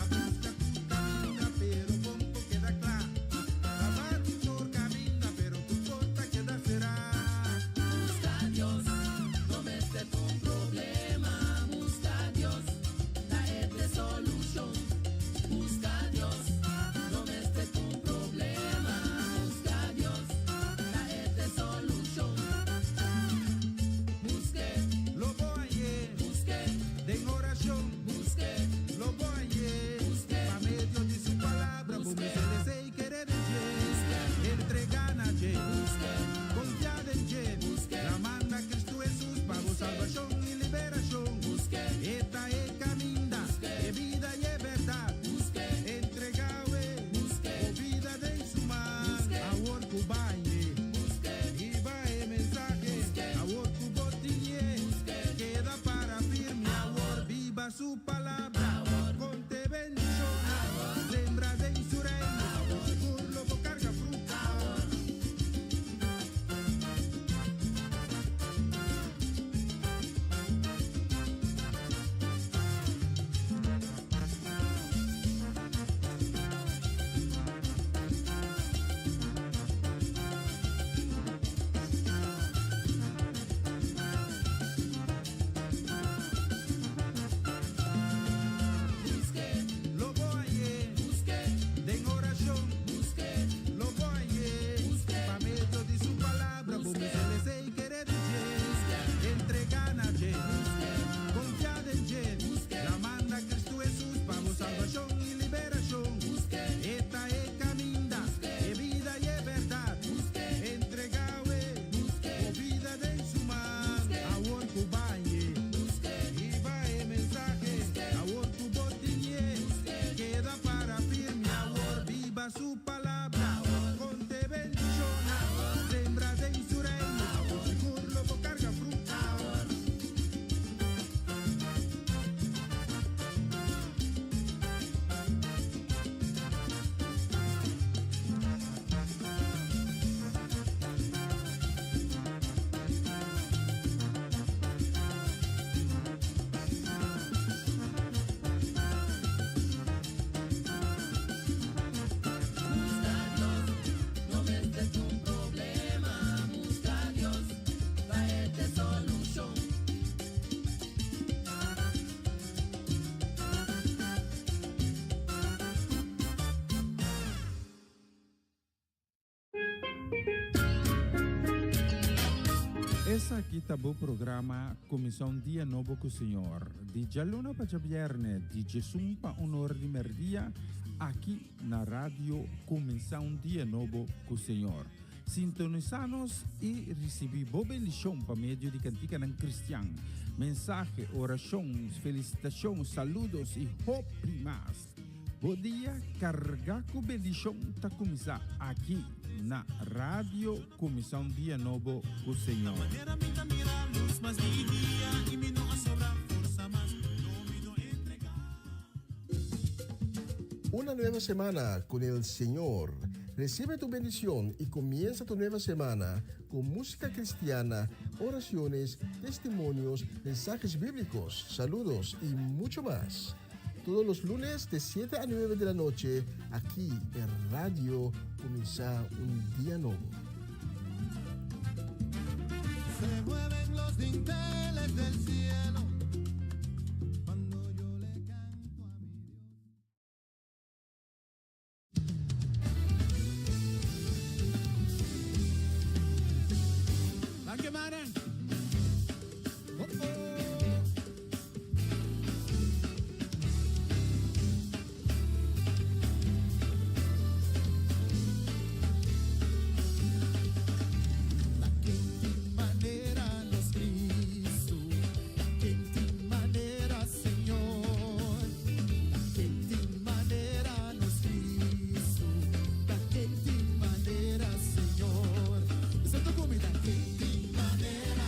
Va busca tu camino, pero poco queda claro. Va tu camino, pero tu porta queda será. Busca a Dios, no me esté un problema. Busca a Dios, traete solución. Busca a Dios, no me esté un problema. Busca a Dios, traete solución. Busque, Lo voy ayer, busque, de oración, busque, lo voy ayer. busque, A medio de su palabra, vos me celeste y querer en Jen. Entregan a Jen, confiar en Jen. La manda Cristo Jesús para vos salvación y liberación. busque, Esta es caminda, es vida y es verdad. busque, Entregado busque, o vida de su mano. A worku baile, busque, y va el mensaje. A worku botiñe, queda para firme. A viva su palabra, conte bendición. Sembra de su reino, seguro lo carga fruta. Lo voy ayer, de oración, lo voy ayer. Pa' medio de su palabra, vos me celeste y querer en Jen. Entregan a Jen, confiad en Jen. La manda Cristo Jesús para vos salvación y liberación. Esta es caminda, es vida y es verdad. Entregado o vida de su mano. A worku baile, y va el mensaje. A worku botiñe, queda para firme. Viva su palabra, conte bendición. Sembra de su reino, seguro lo carga fruta. busque, Essa aqui tá o programa Comissão Dia Novo com o Senhor. De Jaluna para Viernes, de Jesus para Honor de Merdia, aqui na rádio Comissão Dia Novo com o Senhor. Sintonizanos e recebi boa bendição para meio de cantica ng Cristian. Mensagem, orações, felicitações, saludos e hope mais. Bom dia, carga com bendição tá começar aqui na rádio Comissão Dia Novo com o Senhor. Una nueva semana con el Señor. Recibe tu bendición y comienza tu nueva semana con música cristiana, oraciones, testimonios, mensajes bíblicos, saludos y mucho más. Todos los lunes de 7 a 9 de la noche, aquí en Radio Comienza un Día Nuevo. Se mueven los dinteles del cielo cuando yo le canto a mi Dios. Danke, Mannen. Oh, oh. Manera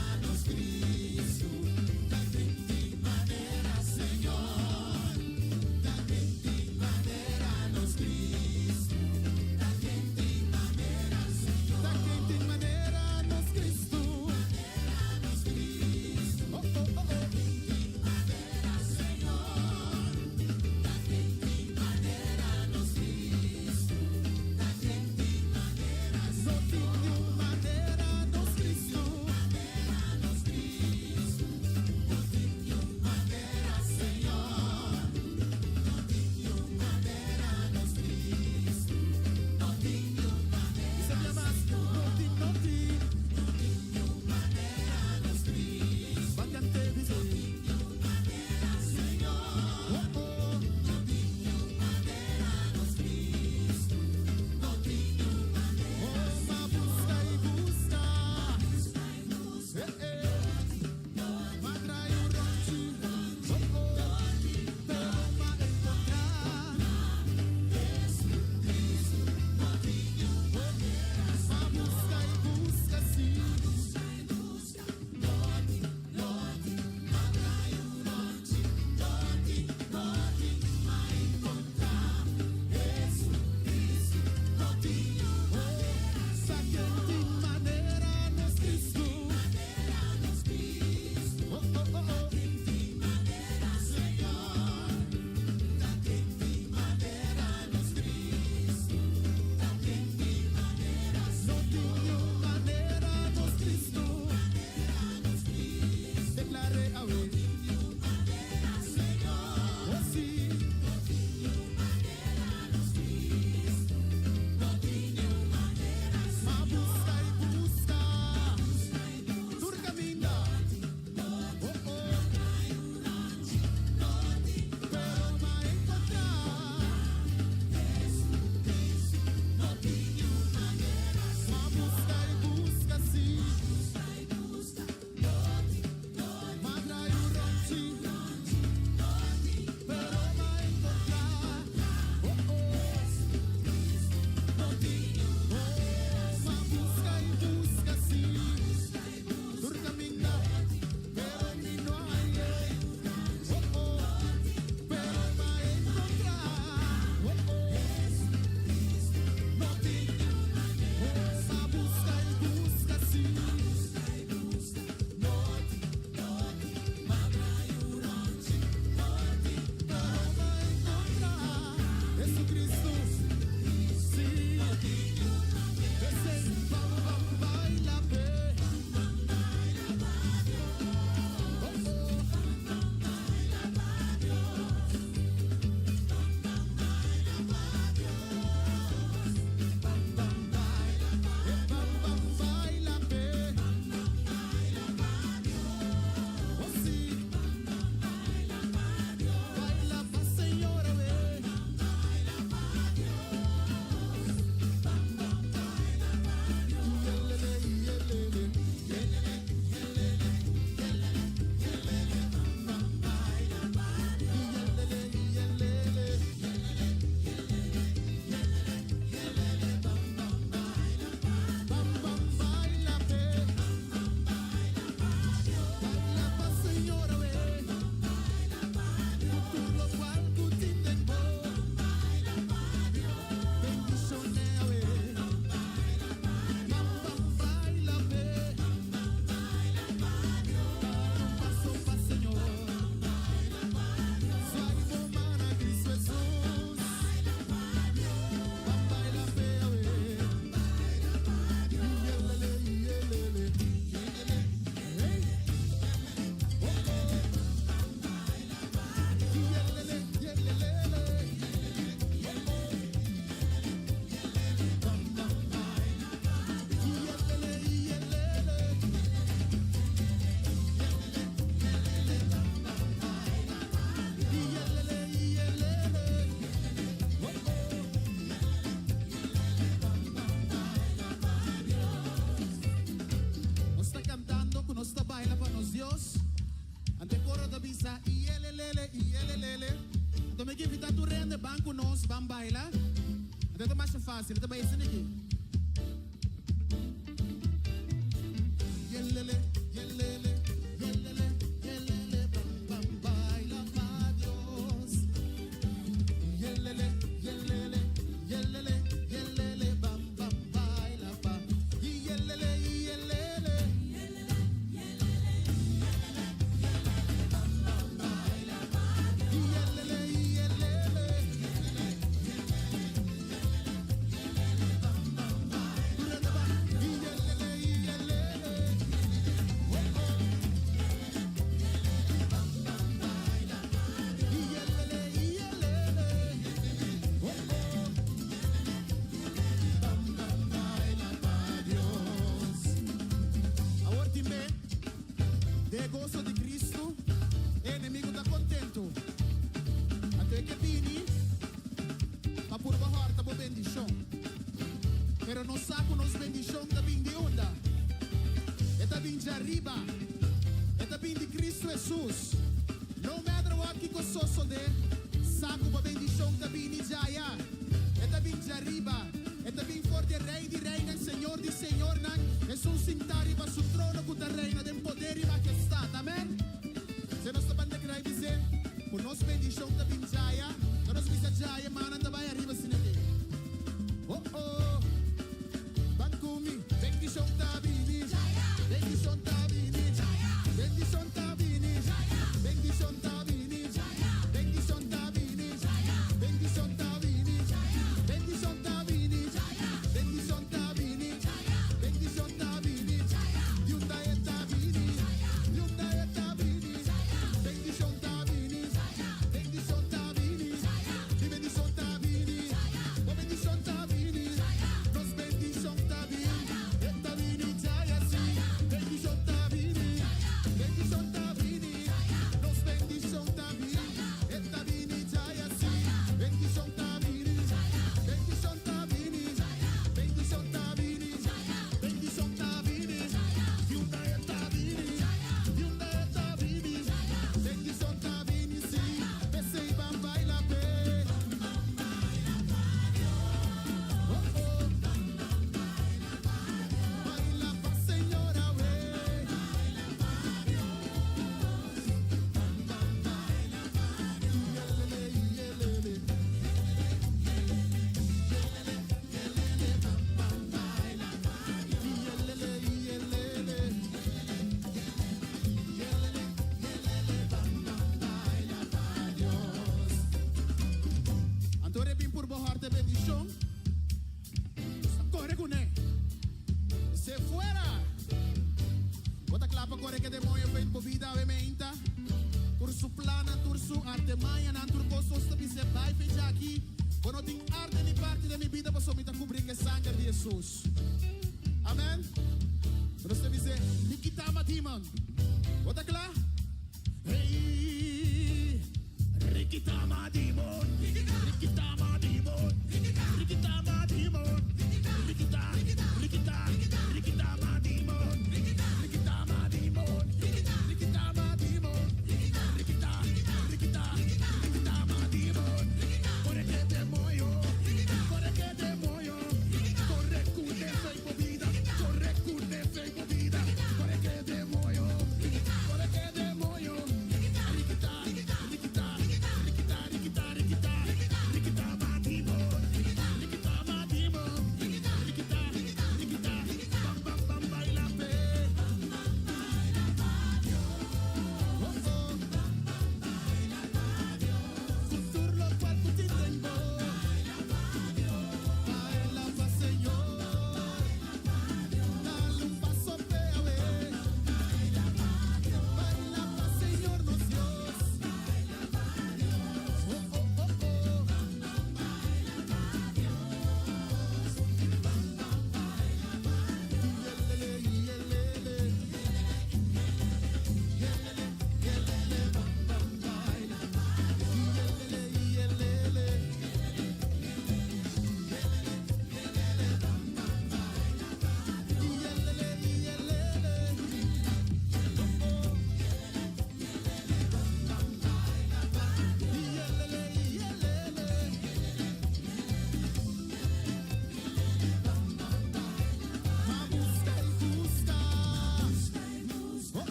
Até mais fácil, até mais aqui. Yelele, yelele, yelele, yelele, bam bam baila pa Dios. Yelele, yelele, yelele, yelele, bam bam baila pa. Yelele, yelele. De gozo de Cristo, enemigo está contento. Até que vini, para por bajar tá boa bendição. Pero no saco nos bendição tá vindo de onda. Está vindo de arriba. Está vindo de Cristo Jesus. No matter what que cososo de, saco para bendição tá vindo de allá. Está vindo de arriba. Está vindo for de reina, Senhor de Senhor, nan. Es un cintar para su trono con la reina de poder y majestad. Amén. Se nos tapan de creer, dice, por nos bendición de pinchaya, no nos visa jaya, manan de vaya arriba sin aquí. Oh, oh. Van kumi, bendición tabini, bendición tabini, bendición tabini, bendición tabini, bendición tabini, bendición tabini, bendición tabini, bendición tabini, bendición tabini, Hyundai tabini, Hyundai tabini, bendición tabini, bendición tabini, di bendición tabini, oh bendición tabini, nos bendición tabini, tabini jaya si, bendición tabini, bendición tabini, nos bendición tabini, tabini jaya si, bendición tabini, bendición tabini, bendición tabini, bendición tabini, Hyundai tabini, Hyundai tabini, bendición tabini si, bese y van baila pe. Oh oh, baila pa señora we. Yelele, yelele. Antore bin por bajarte bendición. Corre con él. Se fuera. Bota clapa corre que demonio ven por vida ve meinta. Por su plana, por su arte maya, nan tur costos te se vai fecha aqui. Quando tem arte ni parte da minha vida, passou me cobrir que sangue de Jesus. Amém. Terus te dice, Nikitama demon. Bota claro? Hey, Rikitama demon, Rikitama demon, Rikitama demon, Rikita, Rikita, Rikitama demon, Rikitama demon, Rikitama demon, Rikita, Rikita, Rikitama demon. Corre que demonio, corre que demonio, corre con defeito vida, corre con defeito vida, corre que demonio, corre que demonio. Rikita, Rikita, Rikita, Rikita, Rikita.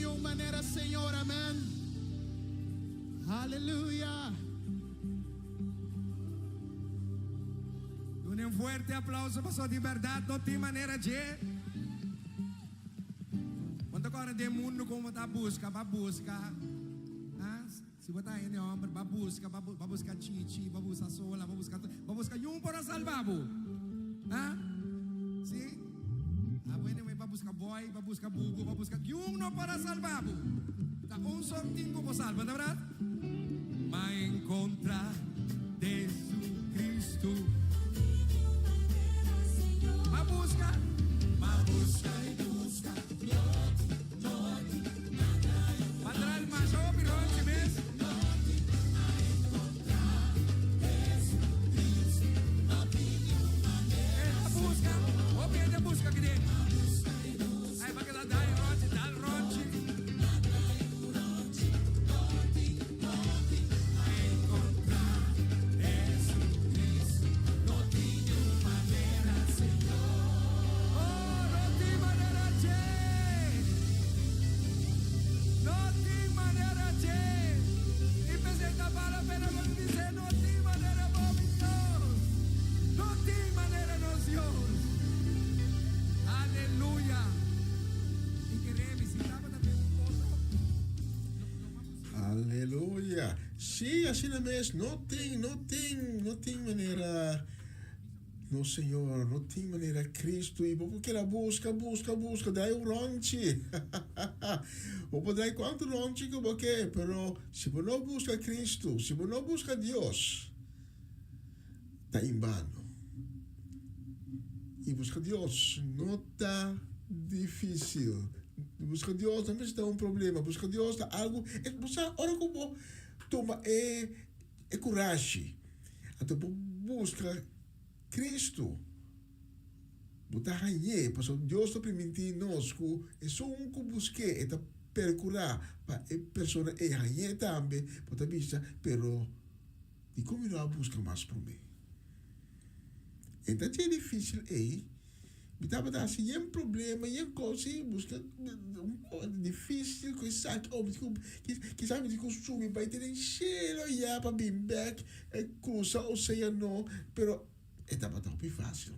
uma maneira, Senhor, amém. Aleluia. Un fuerte aplauso para sua liberdade, não tem maneira de. Quando agora tem mundo como tá busca, para buscar. Se botar em homem, para buscar chichi, para buscar sola, para buscar um para salvar. Sim? Bueno, para buscar boy, para buscar bugo, para buscar um não para salvar. Tá só tingo para salvar, não é verdade? Mas encontrar Jesus Cristo. Ma busca e busca. Padrão, mas eu vi longe mesmo. A busca, obviamente a busca que tem. Aí vai que dá ronche. Aleluia. Sim, assim mesmo. Não tem maneira. No Senhor, não tem maneira Cristo e porque ela busca, daí o ronche. Ou poderia quanto ronche que você, pero se você não busca Cristo, se você não busca Deus, está em vano. E buscar Deus não está difícil. Buscar Deus não está um problema. Buscar Deus está algo. Você ora como toma coragem. Então busca Cristo. Botar rainha, porque Deus está permitindo nós que é só que busque, está percurar para a pessoa é rainha também, para vista, pero de como não busca mais por mim. Então é difícil aí. Me estava dando assim, um problema, coisa, busca difícil, que sabe, que sabe de costume, para ter encher, para vir back, cruzar o oceano, pero estava tão bem fácil.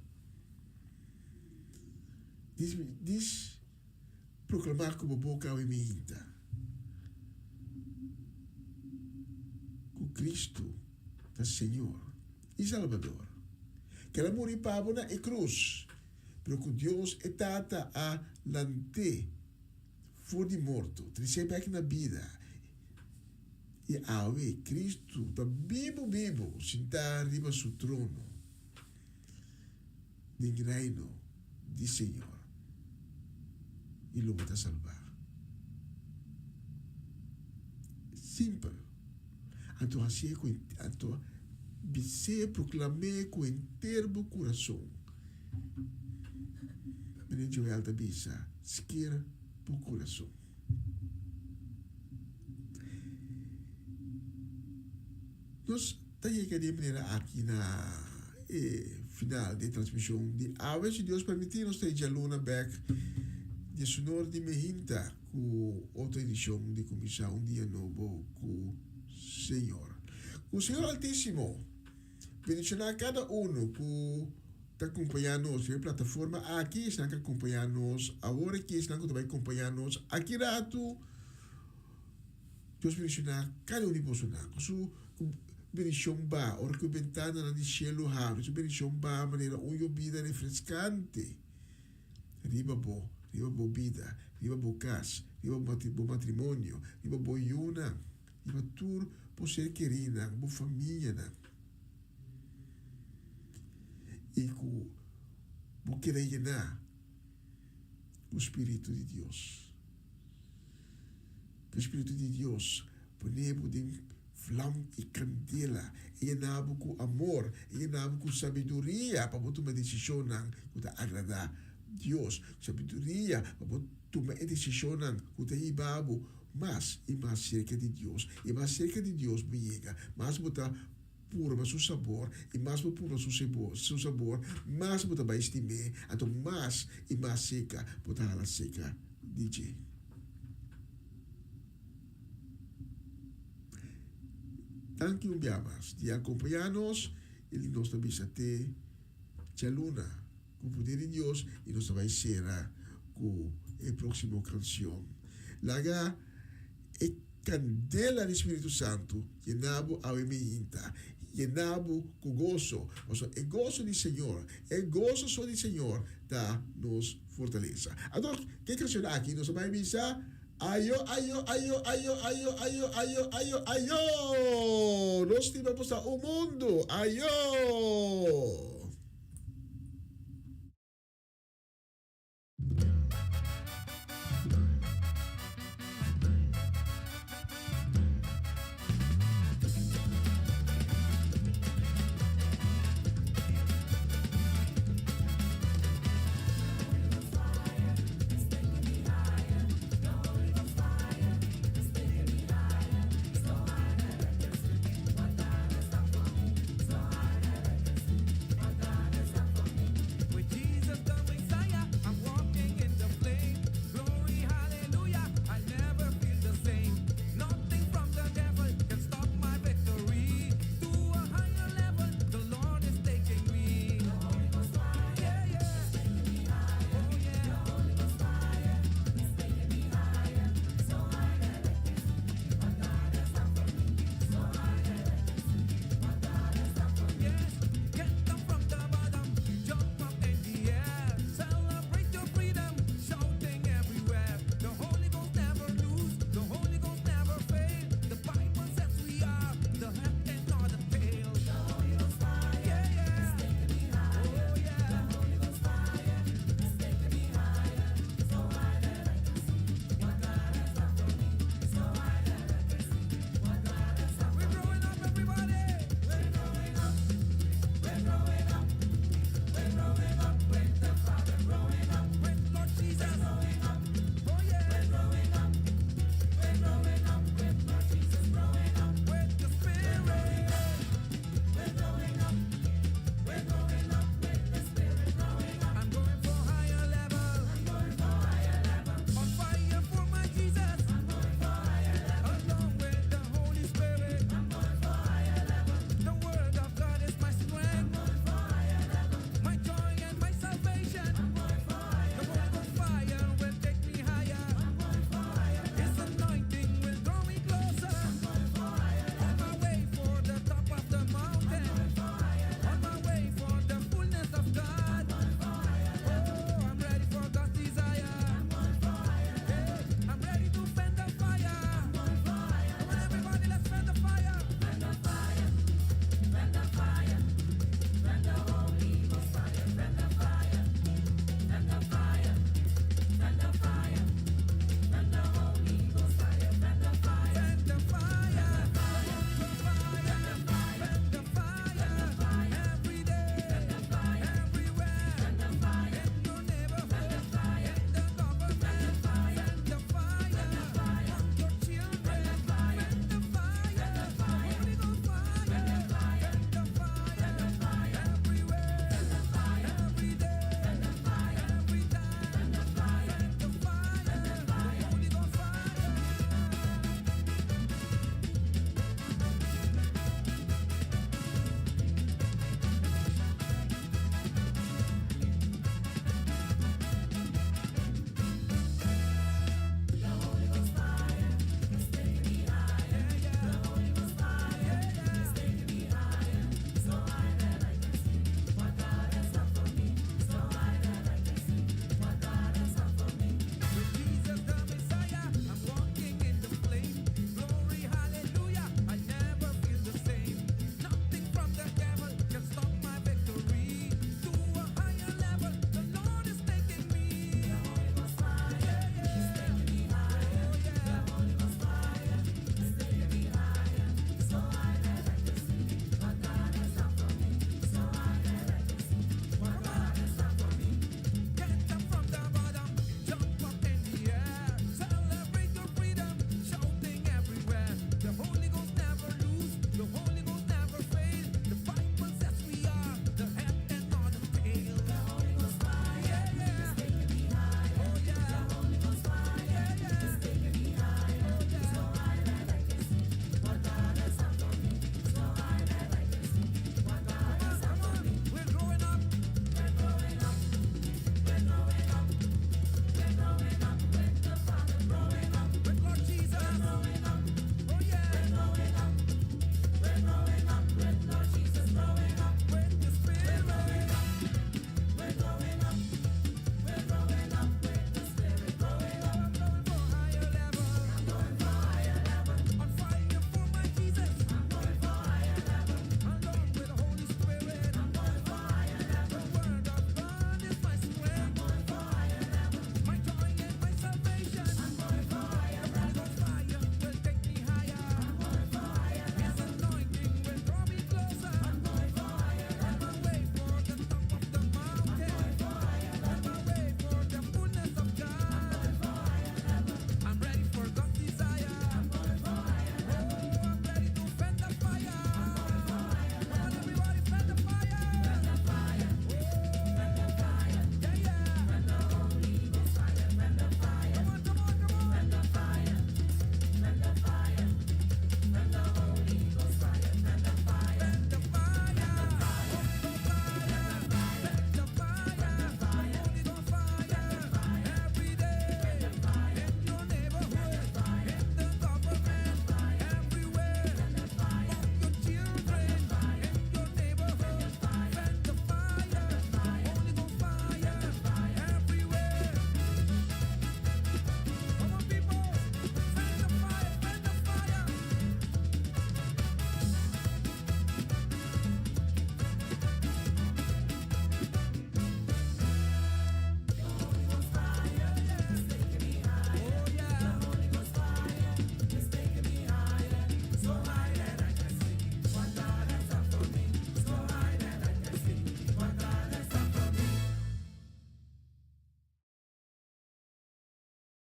Diz proclamar como boca ao iminta. Com Cristo, da Senhor e Salvador. Que ela morreu para na cruz. Pero que Deus é tata a lante for de morto, trazer aqui na vida. E awe Cristo está vivo, sentar arriba do trono, do reino de Senhor. E logo está salvar. Simples. Então assim então você proclamar com inteiro coração. Menino Joel da Bisa, esquerda por coração. Nós estamos de maneira aqui na final da transmissão de Aves, se Deus permitir, nós temos a Luna Beck de Sonor de Mehinta com outra edição de comissão um dia novo com o Senhor. O Senhor Altíssimo, bendicionar cada que está acompanhando-nos na plataforma aqui, estão acompanhando-nos, agora aqui estão também acompanhando-nos, aqui rato, Deus bendicionar cada um de vocês, su bendição ba, ora que ventana na de cielo abre, su bendição ba, maneira uma vida refrescante, riba bo vida, riba bo casa, riba bo matrimônio, riba bo iuna, riba tur po ser querida, bo família, e que querer llenar o Espírito de Deus. Que o Espírito de Deus ponemos de flama e candela, e llenar com amor, e llenar com sabedoria para tomar decisão que agradar Deus, sabedoria para tomar decisão que está ibabo mais e mais cerca de Deus, e mais cerca de Deus me chega, mais botar puro seu sabor, e mais puro seu sabor, mais botar vai estimar, então mais e mais seca, botar ela seca, DJ. Thank you, Biamas. De acompanhar-nos, ele nos também te Luna, com o poder de Deus, e nós vai ser com a próxima canção. Laga, e candela do Espírito Santo, llenabo a minha llenabo com gozo. O sea, o gozo do Senhor, o gozo só do Senhor, da nos fortaleza. Agora, que canção aqui? Nós vai misa. Ayo, ayo, ayo, ayo, ayo, ayo, ayo, ayo, ayo. Nós temos o mundo. Ayo.